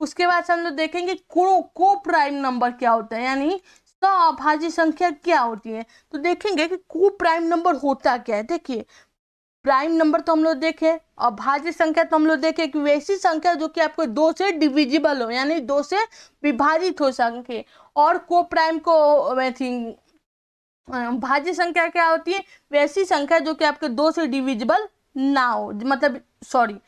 उसके बाद हम लोग देखेंगे को प्राइम नंबर क्या होता है, यानी अभाज्य संख्या क्या होती है। तो देखेंगे कि को प्राइम नंबर होता क्या है। देखिए, प्राइम नंबर तो हम लोग देखे, अभाज्य संख्या तो हम लोग देखे कि वैसी संख्या जो कि आपको 2 से डिविजिबल हो, यानी 2 से विभाजित हो सके। और को प्राइम को भाज्य संख्या क्या होती है, वैसी संख्या जो कि आपके 2 से डिविजिबल ना हो, मतलब सॉरी,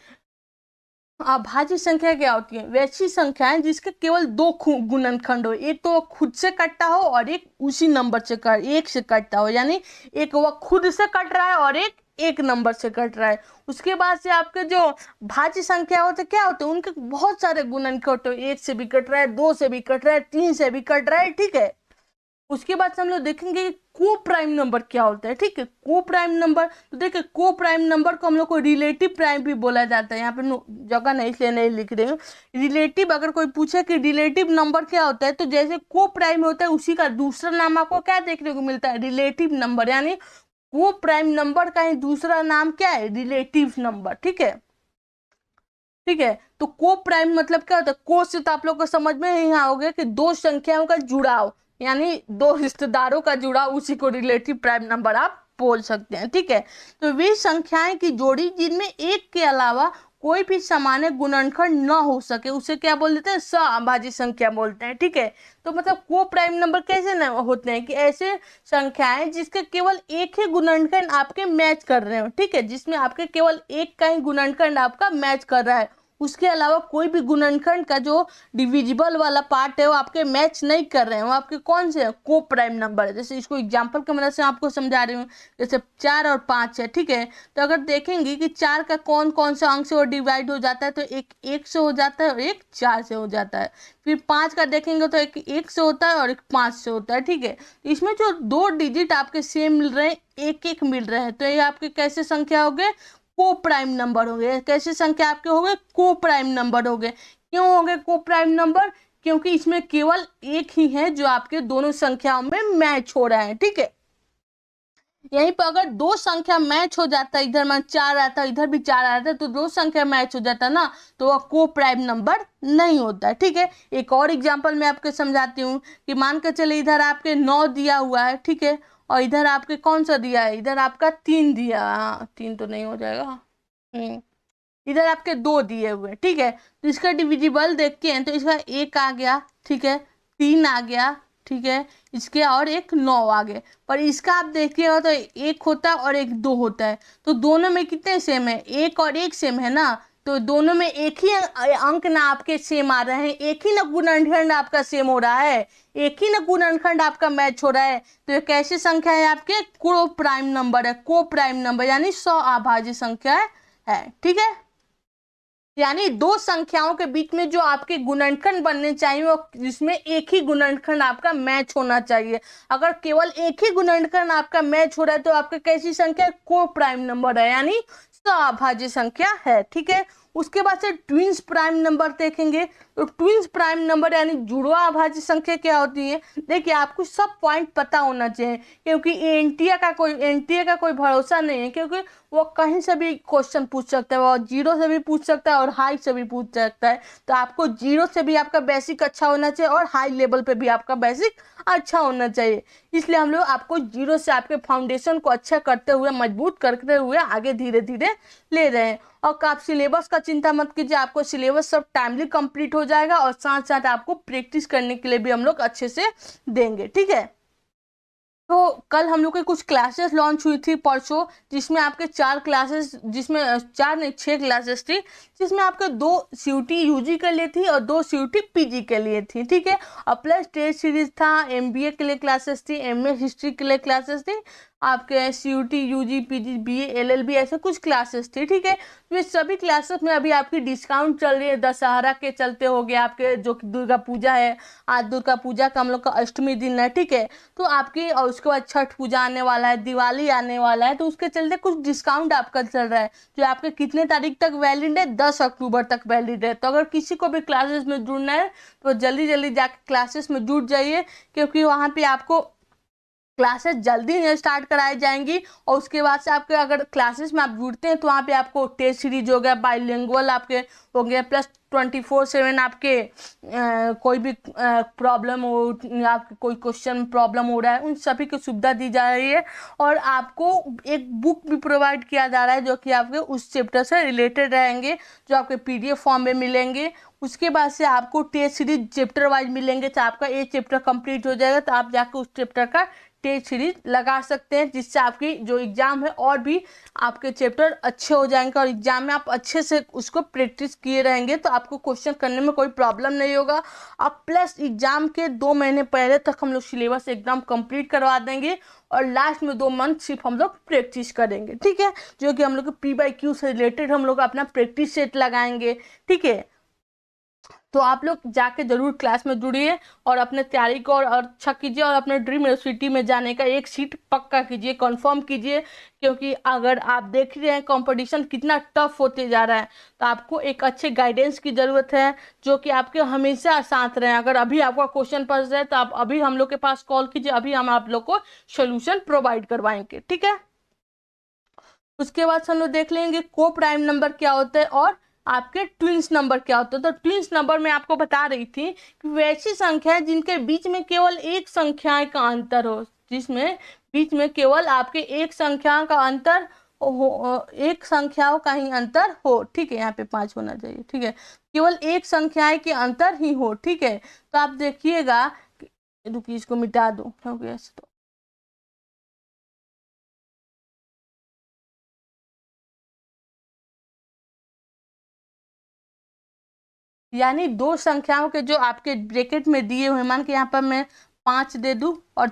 अभाज्य संख्या क्या होती है, वैसी संख्याएं जिसके केवल 2 गुणनखंड हो, एक तो खुद से कटता हो और एक उसी नंबर से एक से कटता हो, यानी एक वह खुद से कट रहा है और एक नंबर से कट रहा है। उसके बाद से आपके जो भाज्य संख्या होते क्या होते हैं, उनके बहुत सारे गुणनखंड होते हैं, 1 से भी कट रहा है, 2 से भी कट रहा है, 3 से भी कट रहा है। ठीक है, उसके बाद से हम लोग देखेंगे को प्राइम नंबर क्या होता है। ठीक है, को प्राइम नंबर, तो देखिए को प्राइम नंबर को हम लोग को रिलेटिव प्राइम भी बोला जाता है। यहाँ पे जगह नहीं इसलिए नहीं लिख रही हूँ। रिलेटिव, अगर कोई पूछे कि रिलेटिव नंबर क्या होता है, तो जैसे को प्राइम होता है उसी का दूसरा नाम आपको क्या देखने को मिलता है, रिलेटिव नंबर, यानी को प्राइम नंबर का ही दूसरा नाम क्या है, रिलेटिव नंबर। ठीक है, ठीक है, तो को प्राइम मतलब क्या होता है, को से तो आप लोग को समझ में नहीं आओगे कि 2 संख्याओं का जुड़ाव, यानी 2 रिश्तेदारों का जुड़ाव, उसी को रिलेटिव प्राइम नंबर आप बोल सकते हैं। ठीक है, तो वे संख्याएं की जोड़ी जिनमें एक के अलावा कोई भी सामान्य गुणनखंड न हो सके उसे क्या बोल देते हैं, अभाज्य संख्या बोलते हैं। ठीक है, तो मतलब को प्राइम नंबर कैसे न होते हैं कि ऐसे संख्याएं जिसके केवल एक ही गुणनखंड आपके मैच कर रहे हो। ठीक है, जिसमें आपके केवल एक का ही गुणनखंड आपका मैच कर रहा है, उसके अलावा कोई भी गुणनखंड का जो डिविजिबल वाला पार्ट है वो आपके मैच नहीं कर रहे हैं, वो आपके कौन से को प्राइम नंबर है। जैसे इसको एग्जांपल की मदद से आपको समझा रही हूँ, जैसे 4 और 5 है, ठीक है। तो अगर देखेंगे कि 4 का कौन कौन सा अंक से वो डिवाइड हो जाता है, तो एक 1 से हो जाता है और एक 4 से हो जाता है। फिर 5 का देखेंगे तो एक 1 से होता है और एक 5 से होता है, ठीक है। तो इसमें जो 2 डिजिट आपके सेम मिल रहे हैं, एक एक मिल रहे हैं, तो ये आपके कैसे संख्या हो गए, को प्राइम नंबर हो गए। कैसे संख्या आपके हो गए, को प्राइम नंबर हो गए। क्यों हो गए को प्राइम नंबर, क्योंकि इसमें केवल एक ही है जो आपके दोनों संख्याओं में मैच हो रहा है, ठीक है। यहीं पर अगर दो संख्या मैच हो जाता है, इधर में 4 आता है इधर भी 4 आता है, तो दो संख्या मैच हो जाता है ना, तो वह को प्राइम नंबर नहीं होता है, ठीक है। एक और एग्जांपल मैं आपको समझाती हूँ कि मान के चले इधर आपके 9 दिया हुआ है, ठीक है, और इधर आपके कौन सा दिया है, इधर आपका 3 दिया, हाँ 3 तो नहीं हो जाएगा। इधर आपके 2 दिए हुए हैं, ठीक है। तो इसका डिविजिबल देखते हैं, तो इसका 1 आ गया, ठीक है, 3 आ गया, ठीक है, इसके और एक 9 आ गए। पर इसका आप देखिएगा तो 1 होता है और एक 2 होता है, तो दोनों में कितने सेम है, 1 और 1 सेम है ना, तो दोनों में एक ही अंक ना आपके सेम आ रहे हैं, एक ही ना गुणनखंड आपका सेम हो रहा है, एक ही ना गुणनखंड आपका मैच हो रहा है। तो ये कैसी संख्या है, आपके को प्राइम नंबर है, को प्राइम नंबर यानी 100 अभाज्य संख्या है, ठीक है। यानी दो संख्याओं के बीच में जो आपके गुणनखंड बनने चाहिए वो जिसमें एक ही गुणनखंड आपका मैच होना चाहिए। अगर केवल एक ही गुणनखंड आपका मैच हो रहा है तो आपका कैसी संख्या, को प्राइम नंबर है, यानी सअभाज्य संख्या है, ठीक है। उसके बाद से ट्विंस प्राइम नंबर देखेंगे, तो ट्विंस प्राइम नंबर यानी जुड़वा अभाज्य संख्या क्या होती है। देखिए आपको सब पॉइंट पता होना चाहिए, क्योंकि एनटीए का कोई भरोसा नहीं है, क्योंकि वो कहीं से भी क्वेश्चन पूछ सकता है, वो जीरो से भी पूछ सकता है और हाई से भी पूछ सकता है। तो आपको जीरो से भी आपका बेसिक अच्छा होना चाहिए और हाई लेवल पे भी आपका बेसिक अच्छा होना चाहिए। इसलिए हम लोग आपको जीरो से आपके फाउंडेशन को अच्छा करते हुए, मजबूत करते हुए आगे धीरे धीरे ले रहे हैं। और आप सिलेबस का चिंता मत कीजिए, आपको सिलेबस सब टाइमली कंप्लीट हो जाएगा और साथ साथ आपको प्रैक्टिस करने के लिए भी हम लोग अच्छे से देंगे, ठीक है। तो कल हम लोग की कुछ क्लासेस लॉन्च हुई थी परसों, जिसमें आपके 4 क्लासेस, जिसमें 4 नहीं 6 क्लासेस थी, जिसमें आपके 2 सीयूटी यूजी के लिए थी और 2 सीयूटी पीजी के लिए थी, ठीक है। और प्लस टेस्ट सीरीज था, एमबीए के लिए क्लासेस थी, एमए हिस्ट्री के लिए क्लासेस थी, आपके CUET UG PG BA LLB ऐसे कुछ क्लासेस थी, ठीक है। तो ये सभी क्लासेस में अभी आपकी डिस्काउंट चल रही है, दशहरा के चलते हो गया आपके, जो कि दुर्गा पूजा है, आज दुर्गा पूजा का हम लोग का अष्टमी दिन है, ठीक है। तो आपकी, और उसके बाद छठ पूजा आने वाला है, दिवाली आने वाला है, तो उसके चलते कुछ डिस्काउंट आपका चल रहा है, जो आपके कितने तारीख तक वैलिड है, 10 अक्टूबर तक वैलिड है। तो अगर किसी को भी क्लासेस में जुड़ना है तो जल्दी जल्दी जाके क्लासेस में जुड़ जाइए, क्योंकि वहाँ पे आपको क्लासेस जल्दी स्टार्ट कराई जाएंगी। और उसके बाद से आपके अगर क्लासेस में आप जुड़ते हैं तो वहाँ पे आपको टेस्ट सीरीज हो गया, बाइलिंगुअल आपके हो गया, प्लस 24/7 आपके कोई भी प्रॉब्लम हो, आपके कोई क्वेश्चन प्रॉब्लम हो रहा है, उन सभी की सुविधा दी जा रही है। और आपको एक बुक भी प्रोवाइड किया जा रहा है जो कि आपके उस चैप्टर से रिलेटेड रहेंगे, जो आपके पीडीएफ फॉर्म में मिलेंगे। उसके बाद से आपको टेस्ट सीरीज चैप्टर वाइज मिलेंगे, तो आपका एक चैप्टर कंप्लीट हो जाएगा तो आप जाकर उस चैप्टर का टेस्ट सीरीज लगा सकते हैं, जिससे आपकी जो एग्जाम है और भी आपके चैप्टर अच्छे हो जाएंगे और एग्जाम में आप अच्छे से उसको प्रैक्टिस किए रहेंगे, तो आपको क्वेश्चन करने में कोई प्रॉब्लम नहीं होगा। अब प्लस एग्जाम के 2 महीने पहले तक हम लोग सिलेबस एकदम कंप्लीट करवा देंगे और लास्ट में 2 मंथ सिर्फ हम लोग प्रैक्टिस करेंगे, ठीक है। जो कि हम लोग PYQ से रिलेटेड हम लोग अपना प्रैक्टिस सेट लगाएंगे, ठीक है। तो आप लोग जाके जरूर क्लास में जुड़िए और अपने तैयारी को और अच्छा कीजिए और अपने ड्रीम यूनिवर्सिटी में जाने का एक सीट पक्का कीजिए, कंफर्म कीजिए। क्योंकि अगर आप देख रहे हैं कंपटीशन कितना टफ होते जा रहा है, तो आपको एक अच्छे गाइडेंस की ज़रूरत है, जो कि आपके हमेशा साथ रहे। अगर अभी आपका क्वेश्चन फंस जाए तो आप अभी हम लोग के पास कॉल कीजिए, अभी हम आप लोग को सोल्यूशन प्रोवाइड करवाएंगे, ठीक है। उसके बाद हम लोग देख लेंगे को प्राइम नंबर क्या होता है और आपके ट्विंस नंबर क्या होता है। तो ट्विंस नंबर मैं आपको बता रही थी कि वैसी संख्या है जिनके बीच में केवल एक संख्या का अंतर हो, जिसमें बीच में केवल आपके एक संख्या का अंतर हो, एक संख्याओं का ही अंतर हो, ठीक है। यहाँ पे 5 होना चाहिए, ठीक है, केवल एक संख्याएं के अंतर ही हो, ठीक है। तो आप देखिएगा, रुकिए इसको मिटा दो, हो गया तो यानी दो संख्याओं के जो आपके ब्रैकेट में दिए हुए, मान के यहाँ पर मैं 5 दे दूं और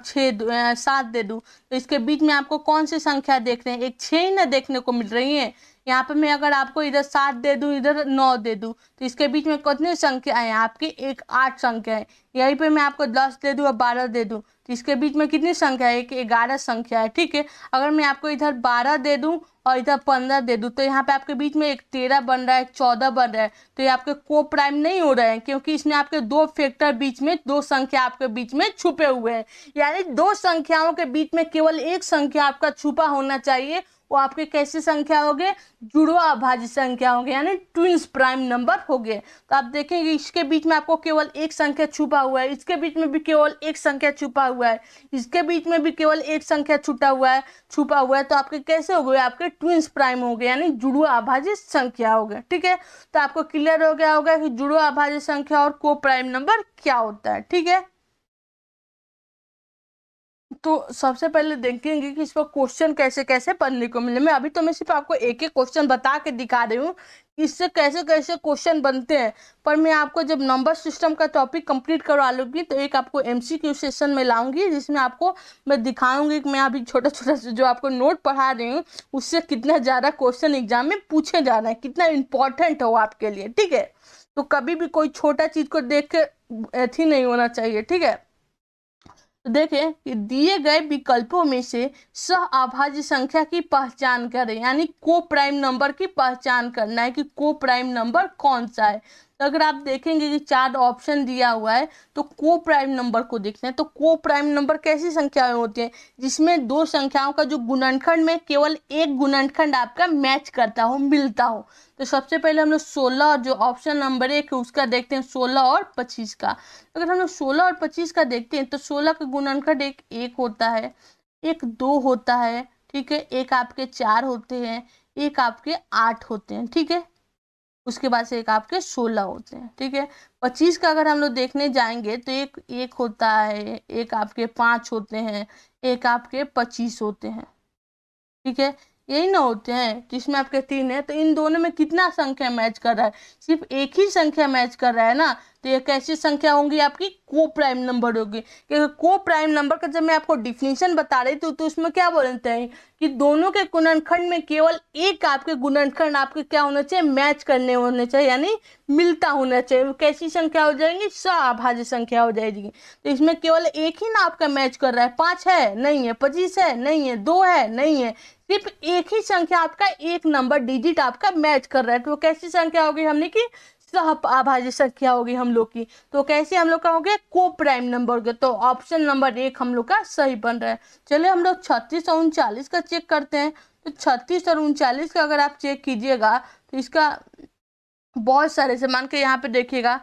7 दे दूं, तो इसके बीच में आपको कौन सी संख्या देख रहे हैं? एक 6 ही ना देखने को मिल रही है। यहाँ पे मैं अगर आपको इधर 7 दे दूं, इधर 9 दे दूं, तो इसके बीच में कितनी संख्या है आपकी? एक 8 संख्या है। यहीं पे मैं आपको 10 दे दूं और 12 दे दूं, तो इसके बीच में कितनी संख्या है? एक 11 संख्या है। ठीक है, अगर मैं आपको इधर 12 दे दूं और इधर 15 दे दूं, तो यहाँ पे आपके बीच में एक 13 बन रहा है, 14 बन रहा है, तो ये आपके को प्राइम नहीं हो रहे हैं, क्योंकि इसमें आपके दो फैक्टर बीच में, दो संख्या आपके बीच में छुपे हुए हैं। यानी दो संख्याओं के बीच में केवल एक संख्या आपका छुपा होना चाहिए, वो आपके कैसी संख्या हो गए? जुड़वा अभाज्य संख्या हो गए, यानी ट्विंस प्राइम नंबर हो गए। तो आप देखेंगे इसके बीच में आपको केवल एक संख्या छुपा हुआ है, इसके बीच में भी केवल एक संख्या छुपा हुआ है, इसके बीच में भी केवल एक संख्या छुपा हुआ है, तो आपके कैसे हो गए? आपके ट्विंस प्राइम हो गए, यानी जुड़वा अभाज्य संख्या हो गए। ठीक है, तो आपको क्लियर हो गया होगा कि जुड़वा अभाज्य संख्या और को प्राइम नंबर क्या होता है। ठीक है, तो सबसे पहले देखेंगे कि इस पर क्वेश्चन कैसे कैसे पढ़ने को मिले। मैं अभी तो मैं सिर्फ आपको एक एक क्वेश्चन बता के दिखा रही हूँ इससे कैसे कैसे क्वेश्चन बनते हैं, पर मैं आपको जब नंबर सिस्टम का टॉपिक कंप्लीट करवा लूँगी तो एक आपको एमसीक्यू सेशन में लाऊंगी, जिसमें आपको मैं दिखाऊंगी कि मैं अभी छोटा छोटा जो आपको नोट पढ़ा रही हूँ उससे कितना ज़्यादा क्वेश्चन एग्जाम में पूछे जाना है, कितना इंपॉर्टेंट हो आपके लिए। ठीक है, तो कभी भी कोई छोटा चीज़ को देख के ऐसी नहीं होना चाहिए। ठीक है, तो देखें कि दिए गए विकल्पों में से सह अभाज्य संख्या की पहचान करें, यानी को प्राइम नंबर की पहचान करना है कि को प्राइम नंबर कौन सा है। तो अगर आप देखेंगे कि 4 ऑप्शन दिया हुआ है, तो को प्राइम नंबर को देखते हैं। तो को प्राइम नंबर कैसी संख्याएं होती हैं? जिसमें दो संख्याओं का जो गुणनखंड में केवल एक गुणनखंड आपका मैच करता हो, मिलता हो। तो सबसे पहले हम लोग 16 और जो ऑप्शन नंबर 1 है उसका देखते हैं, 16 और 25 का। अगर हम लोग 16 और 25 का देखते हैं तो 16 का गुणनखंड एक होता है, एक 2 होता है, ठीक है, एक आपके 4 होते हैं, एक आपके 8 होते हैं। ठीक है, उसके बाद से एक आपके 16 होते हैं। ठीक है, 25 का अगर हम लोग देखने जाएंगे तो एक होता है, एक आपके 5 होते हैं, एक आपके 25 होते हैं। ठीक है, यही ना होते हैं, जिसमें आपके 3 है, तो इन दोनों में कितना संख्या मैच कर रहा है? सिर्फ एक ही संख्या मैच कर रहा है ना, तो ये कैसी संख्या होंगी? आपकी को प्राइम नंबर होगी। क्योंकि को प्राइम नंबर का जब मैं आपको डिफिनीशन बता रही थी तो उसमें क्या बोलते हैं कि दोनों के गुणनखंड में केवल एक आपके गुणनखंड आपके क्या होना चाहिए? मैच करने होने चाहिए, यानी मिलता होना चाहिए। वो कैसी संख्या हो जाएंगी? सअभाज्य संख्या हो जाएगी। तो इसमें केवल एक ही ना आपका मैच कर रहा है। 5 है नहीं है, 25 है नहीं है, 2 है नहीं है, सिर्फ एक ही संख्या आपका एक नंबर डिजिट आपका मैच कर रहा है। तो वो कैसी संख्या होगी? हमने की सह संख्या होगी हम लोग की। तो कैसे हम लोग का हो गया? को प्राइम नंबर के। तो ऑप्शन नंबर 1 हम लोग का सही बन रहा है। चलिए हम लोग 36 और 39 का चेक करते हैं। तो 36 और 39 का अगर आप चेक कीजिएगा तो इसका बहुत सारे से, मान के यहाँ पे देखिएगा,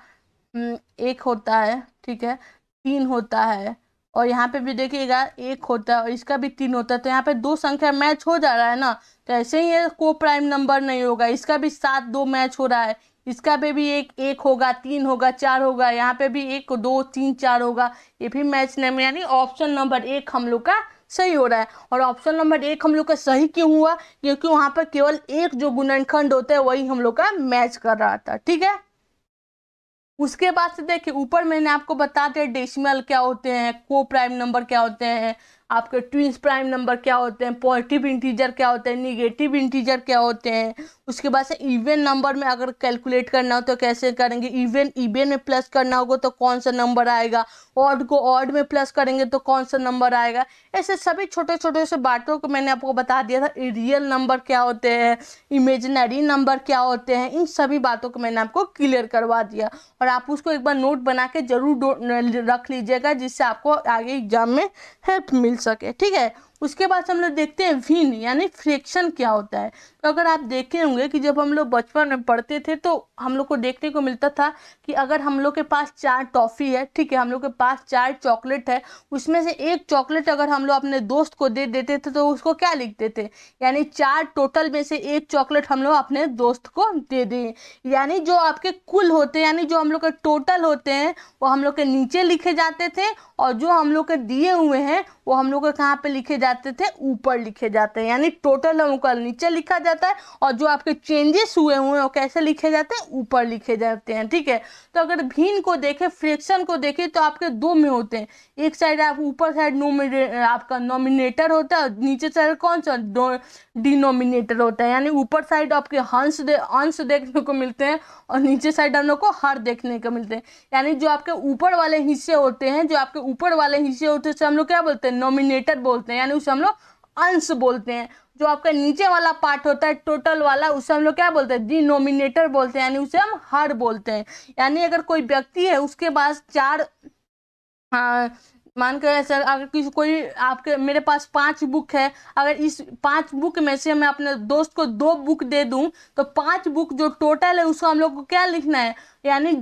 1 होता है, ठीक है, 3 होता है, और यहाँ पे भी देखिएगा 1 होता है और इसका भी 3 होता है। तो यहाँ पे दो संख्या मैच हो जा रहा है ना, तो ऐसे ही ये को प्राइम नंबर नहीं होगा। इसका भी 7 2 मैच हो रहा है, इसका पे भी एक होगा, 3 होगा, 4 होगा, यहाँ पे भी 1 2 3 4 होगा, ये भी मैच नहीं, यानी ऑप्शन नंबर 1 हम लोग का सही हो रहा है। और ऑप्शन नंबर 1 हम लोग का सही क्यों हुआ? क्योंकि वहां पर केवल एक जो गुणनखंड होता है वही हम लोग का मैच कर रहा था। ठीक है, उसके बाद से देखिए ऊपर मैंने आपको बता दिया डेसिमल क्या होते हैं, को प्राइम नंबर क्या होते हैं, आपके ट्विंस प्राइम नंबर क्या होते हैं, पॉजिटिव इंटीजर क्या होते हैं, निगेटिव इंटीजर क्या होते हैं। उसके बाद से इवन नंबर में अगर कैलकुलेट करना हो तो कैसे करेंगे, इवन में प्लस करना होगा तो कौन सा नंबर आएगा, ऑड को ऑड में प्लस करेंगे तो कौन सा नंबर आएगा। ऐसे सभी छोटे छोटे से बातों को मैंने आपको बता दिया था। रियल नंबर क्या होते हैं, इमेजिनरी नंबर क्या होते हैं, इन सभी बातों को मैंने आपको क्लियर करवा दिया। और आप उसको एक बार नोट बना के जरूर रख लीजिएगा, जिससे आपको आगे एग्जाम में हेल्प मिल सके। ठीक है, उसके बाद हम लोग देखते हैं भिन्न यानी फ्रैक्शन क्या होता है। तो अगर आप देखे होंगे कि जब हम लोग बचपन में पढ़ते थे तो हम लोग को देखने को मिलता था कि अगर हम लोग के पास 4 टॉफ़ी है, ठीक है, हम लोग के पास 4 चॉकलेट है, उसमें से एक चॉकलेट अगर हम लोग अपने दोस्त को दे देते थे तो उसको क्या लिखते थे? यानी 4 टोटल में से एक चॉकलेट हम लोग अपने दोस्त को दे दें। यानी जो आपके कुल होते हैं, यानी जो हम लोग के टोटल होते हैं वो हम लोग के नीचे लिखे जाते थे, और जो हम लोग के दिए हुए हैं वो हम लोग के कहाँ पे लिखे जाते जाते थे ऊपर लिखे जाते हैं, यानी टोटल हमको नीचे लिखा जाता है और जो आपके चेंजेस हुए हुए हैं वो कैसे लिखे जाते हैं, ऊपर लिखे जाते हैं। ठीक है, तो अगर भिन्न को देखें, फ्रैक्शन को देखें तो आपके दो में होते हैं, एक साइड आप ऊपर साइड आपका नॉमिनेटर होता है और नीचे साइड कौन सा डिनोमिनेटर होता है, यानी ऊपर साइड आपके अंश देखने को मिलते हैं और नीचे साइड हम लोग को हर देखने को मिलते हैं। यानी जो आपके ऊपर वाले हिस्से होते हैं, जो आपके ऊपर वाले हिस्से होते हैं उसे हम लोग क्या बोलते हैं, नॉमिनेटर बोलते हैं, यानी उसे हम लोग अंश बोलते हैं। जो आपका नीचे वाला पार्ट होता है टोटल वाला, उसे हम लोग क्या बोलते हैं, डिनोमिनेटर बोलते हैं, यानी उसे हम हर बोलते हैं। यानी अगर कोई व्यक्ति है उसके पास चार, मान कर सर अगर किसी कोई आपके मेरे पास 5 बुक है, अगर इस 5 बुक में से मैं अपने दोस्त को 2 बुक दे दूं तो 5 बुक जो टोटल है उसको हम लोग को क्या लिखना है, यानी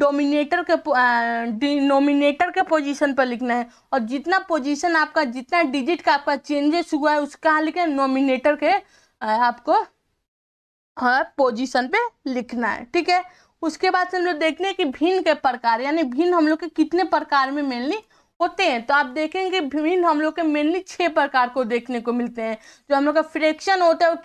डिनोमिनेटर के पोजीशन पर लिखना है। और जितना पोजीशन आपका, जितना डिजिट का आपका चेंजेस हुआ है उसका कहाँ लिखे, नोमिनेटर के आपको हर पोजीशन पे लिखना है। ठीक है, उसके बाद से हम लोग देखते हैं कि भिन्न के प्रकार, यानी भिन्न हम लोग के कितने प्रकार में मेनली होते हैं। तो आप देखेंगे भिन्न हम लोग के मेनली 6 प्रकार को देखने को मिलते हैं। जो हम लोग का फ्रैक्शन होता है वो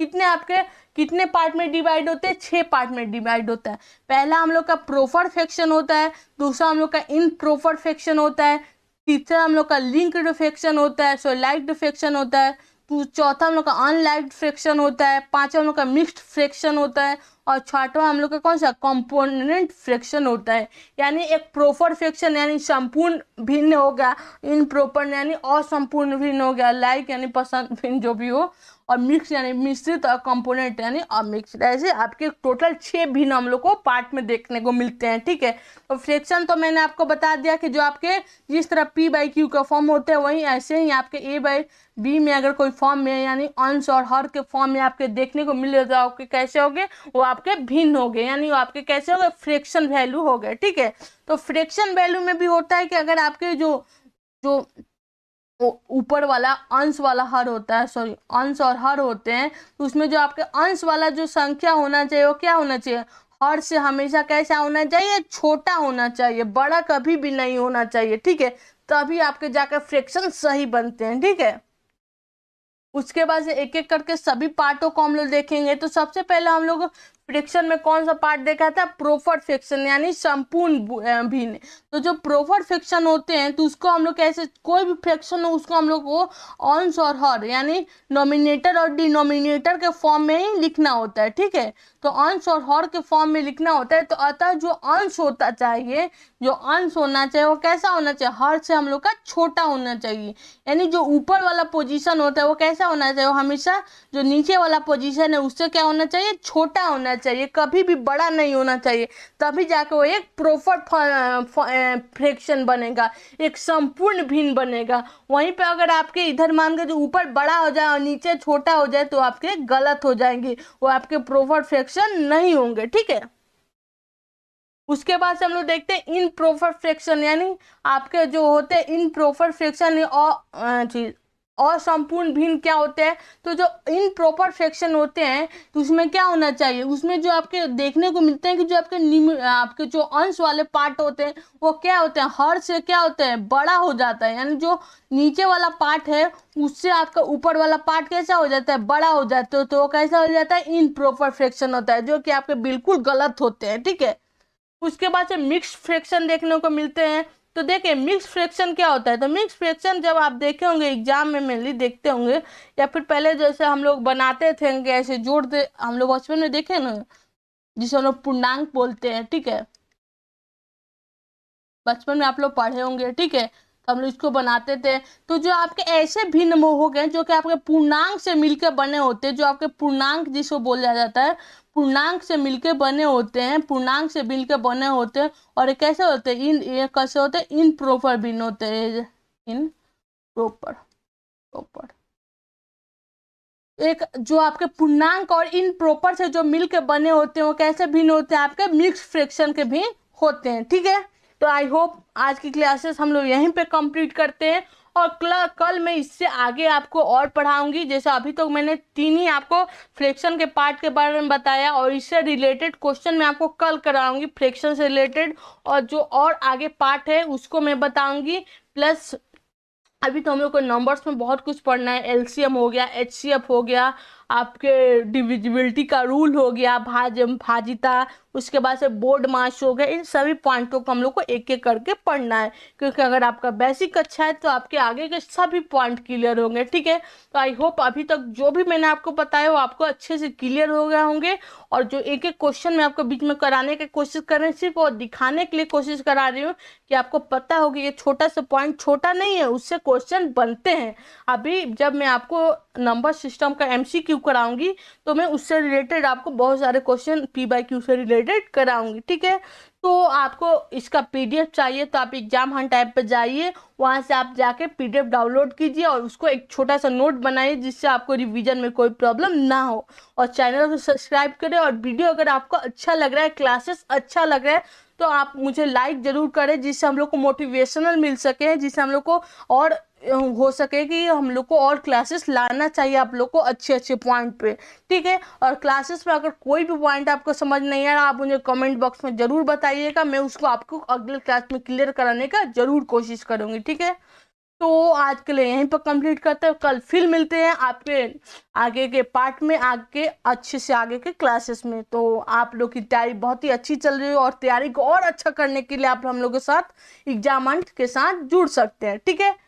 कितने पार्ट में डिवाइड होते हैं, 6 पार्ट में डिवाइड होता है। पहला हम लोग का प्रोपर फ्रैक्शन होता है, दूसरा हम लोग का इनप्रोपर फ्रैक्शन होता है, तीसरा हम लोग का लिंक्ड फ्रैक्शन होता है, लाइक्ड फ्रैक्शन होता है, तो चौथा हम लोग का अनलाइक्ड फ्रैक्शन होता है, पांचवा हम लोग का मिक्स्ड फ्रैक्शन होता है और छठवां हम लोग का कौन सा, कंपोनेंट फ्रैक्शन होता है। यानी एक प्रोपर फ्रैक्शन यानी संपूर्ण भिन्न हो गया, इनप्रॉपर यानी असंपूर्ण भिन्न हो गया, लाइक यानी पसंद भिन्न जो भी हो, और मिक्स यानी मिश्रित, और कंपोनेंट यानी अमिक्स्ड। ऐसे आपके टोटल 6 भिन्न हम लोग को पार्ट में देखने को मिलते हैं। ठीक है, तो फ्रैक्शन तो मैंने आपको बता दिया कि जो आपके जिस तरह P/Q का फॉर्म होते हैं वही ऐसे ही आपके A/B में अगर कोई फॉर्म में यानी अंश और हर के फॉर्म में आपके देखने को मिल जाओगे, कैसे हो गए वो आपके भिन्न हो गए, यानी वो आपके कैसे हो गए, फ्रैक्शन वैल्यू हो गए। ठीक है, तो फ्रैक्शन वैल्यू में भी होता है कि अगर आपके जो जो ऊपर वाला अंश वाला हर होता है, सॉरी अंश और हर होते हैं, तो उसमें जो आपके अंश वाला जो संख्या होना चाहिए वो क्या होना चाहिए, हर से हमेशा कैसा होना चाहिए, छोटा होना चाहिए, बड़ा कभी भी नहीं होना चाहिए। ठीक है, तभी आपके जाकर फ्रैक्शन सही बनते हैं। ठीक है, उसके बाद से एक एक करके सभी पार्टों को हम लोग देखेंगे। तो सबसे पहले हम लोग फ्रैक्शन में कौन सा पार्ट देखा था, प्रोपर फ्रैक्शन यानी संपूर्ण भिन्न। तो जो प्रोपर फ्रैक्शन होते हैं तो उसको हम लोग कैसे, कोई भी फ्रैक्शन हो उसको हम लोग को अंश और हर यानी नॉमिनेटर और डिनोमिनेटर के फॉर्म में ही लिखना होता है। ठीक है, तो अंश और हर के फॉर्म में लिखना होता है। तो अतः जो अंश होता चाहिए, जो अंश होना चाहिए वो कैसा होना चाहिए, हर से हम लोग का छोटा होना चाहिए। यानी जो ऊपर वाला पोजीशन होता है वो कैसा होना चाहिए, वो हमेशा जो नीचे वाला पोजीशन है उससे क्या होना चाहिए, छोटा होना चाहिए, कभी भी बड़ा नहीं होना चाहिए। तभी जाके वो एक प्रोपर फ्रैक्शन बनेगा, एक संपूर्ण भिन्न बनेगा। वहीं पे अगर आपके इधर मान के जो ऊपर बड़ा हो जाए और नीचे छोटा हो जाए तो आपके गलत हो जाएंगे, वो आपके प्रोपर फ्रैक्शन नहीं होंगे। ठीक है, उसके बाद से हम लोग देखते हैं इन प्रोपर फ्रैक्शन, यानी आपके जो होते हैं इन प्रोपर फ्रैक्शन और संपूर्ण भिन्न क्या होते हैं। तो जो इन प्रॉपर फ्रैक्शन होते हैं तो उसमें क्या होना चाहिए, उसमें जो आपके देखने को मिलते हैं कि जो आपके जो अंश वाले पार्ट होते हैं वो क्या होते हैं, हर से क्या होते हैं, बड़ा हो जाता है। यानी जो नीचे वाला पार्ट है उससे आपका ऊपर वाला पार्ट कैसा हो जाता है, बड़ा हो जाता है। तो वो कैसा हो जाता है, इन प्रॉपर फ्रैक्शन होता है, जो कि आपके बिल्कुल गलत होते हैं। ठीक है, उसके बाद से मिक्स फ्रैक्शन देखने को मिलते हैं। तो देखिए मिक्स फ्रैक्शन क्या होता है, तो मिक्स फ्रैक्शन जब आप देखे होंगे एग्जाम में मेनली देखते होंगे, या फिर पहले जैसे हम लोग बनाते थे ऐसे जोड़ दे, हम लोग बचपन में देखे ना, जिसे हम लोग पूर्णांक बोलते हैं। ठीक है, बचपन में आप लोग पढ़े होंगे। ठीक है, तो हम लोग इसको बनाते थे। तो जो आपके ऐसे भिन्न हो गए जो कि आपके पूर्णांक से मिलकर बने होते हैं, जो आपके पूर्णांक जिसको बोला जाता है, पूर्णांक से मिलकर बने होते हैं, पूर्णांक से मिलकर बने होते हैं। और ये कैसे होते हैं, ये कैसे होते हैं, इन प्रॉपर भिन्न होते हैं, इन प्रॉपर प्रॉपर। एक जो आपके पूर्णांक और इन प्रॉपर से जो मिलकर बने होते हैं वो कैसे भिन्न होते हैं, आपके मिक्स फ्रैक्शन के भी होते हैं। ठीक है, तो आई होप आज की क्लासेस हम लोग यहीं पे कंप्लीट करते हैं, और कल मैं इससे आगे आपको और पढ़ाऊंगी। जैसे अभी तो मैंने 3 ही आपको फ्रैक्शन के पार्ट के बारे में बताया, और इससे रिलेटेड क्वेश्चन मैं आपको कल कराऊंगी फ्रैक्शन से रिलेटेड, और जो और आगे पार्ट है उसको मैं बताऊंगी। प्लस अभी तो हम लोग को नंबर्स में बहुत कुछ पढ़ना है। एलसीएम हो गया, एचसीएफ हो गया, आपके डिविजिबिलिटी का रूल हो गया, भाजिता, उसके बाद से बोर्ड मास हो गया। इन सभी पॉइंटों को हम लोग को एक एक करके पढ़ना है, क्योंकि अगर आपका बेसिक अच्छा है तो आपके आगे के सभी पॉइंट क्लियर होंगे। ठीक है, तो आई होप अभी तक जो भी मैंने आपको बताया वो आपको अच्छे से क्लियर हो गया होंगे। और जो एक एक क्वेश्चन मैं आपको बीच में कराने की कोशिश कर रही हूँ, सिर्फ वो दिखाने के लिए कोशिश करा रही हूँ कि आपको पता हो कि ये छोटा सा पॉइंट छोटा नहीं है, उससे क्वेश्चन बनते हैं। अभी जब मैं आपको नंबर सिस्टम का एमसीक्यू कराऊंगी तो मैं उससे रिलेटेड आपको बहुत सारे क्वेश्चन पी बाई क्यू से रिलेटेड कराऊंगी। ठीक है, तो आपको इसका पीडीएफ चाहिए तो आप एग्जाम हंट ऐप पे जाइए, वहां से आप जाके पीडीएफ डाउनलोड कीजिए और उसको एक छोटा सा नोट बनाइए, जिससे आपको रिवीजन में कोई प्रॉब्लम ना हो। और चैनल को सब्सक्राइब करें, और वीडियो अगर आपको अच्छा लग रहा है, क्लासेस अच्छा लग रहा है, तो आप मुझे लाइक जरूर करें, जिससे हम लोग को मोटिवेशनल मिल सके, जिससे हम लोग को और हो सके कि हम लोग को और क्लासेस लाना चाहिए आप लोग को अच्छे अच्छे पॉइंट पे। ठीक है, और क्लासेस में अगर कोई भी पॉइंट आपको समझ नहीं आ रहा, आप मुझे कमेंट बॉक्स में जरूर बताइएगा, मैं उसको आपको अगले क्लास में क्लियर कराने का जरूर कोशिश करूंगी। ठीक है, तो आज के लिए यहीं पर कंप्लीट करते हैं, कल फिर मिलते हैं आपके आगे के पार्ट में, आगे अच्छे से आगे के क्लासेस में। तो आप लोग की तैयारी बहुत ही अच्छी चल रही है, और तैयारी को और अच्छा करने के लिए आप हम लोग के साथ एग्जाम के साथ जुड़ सकते हैं। ठीक है।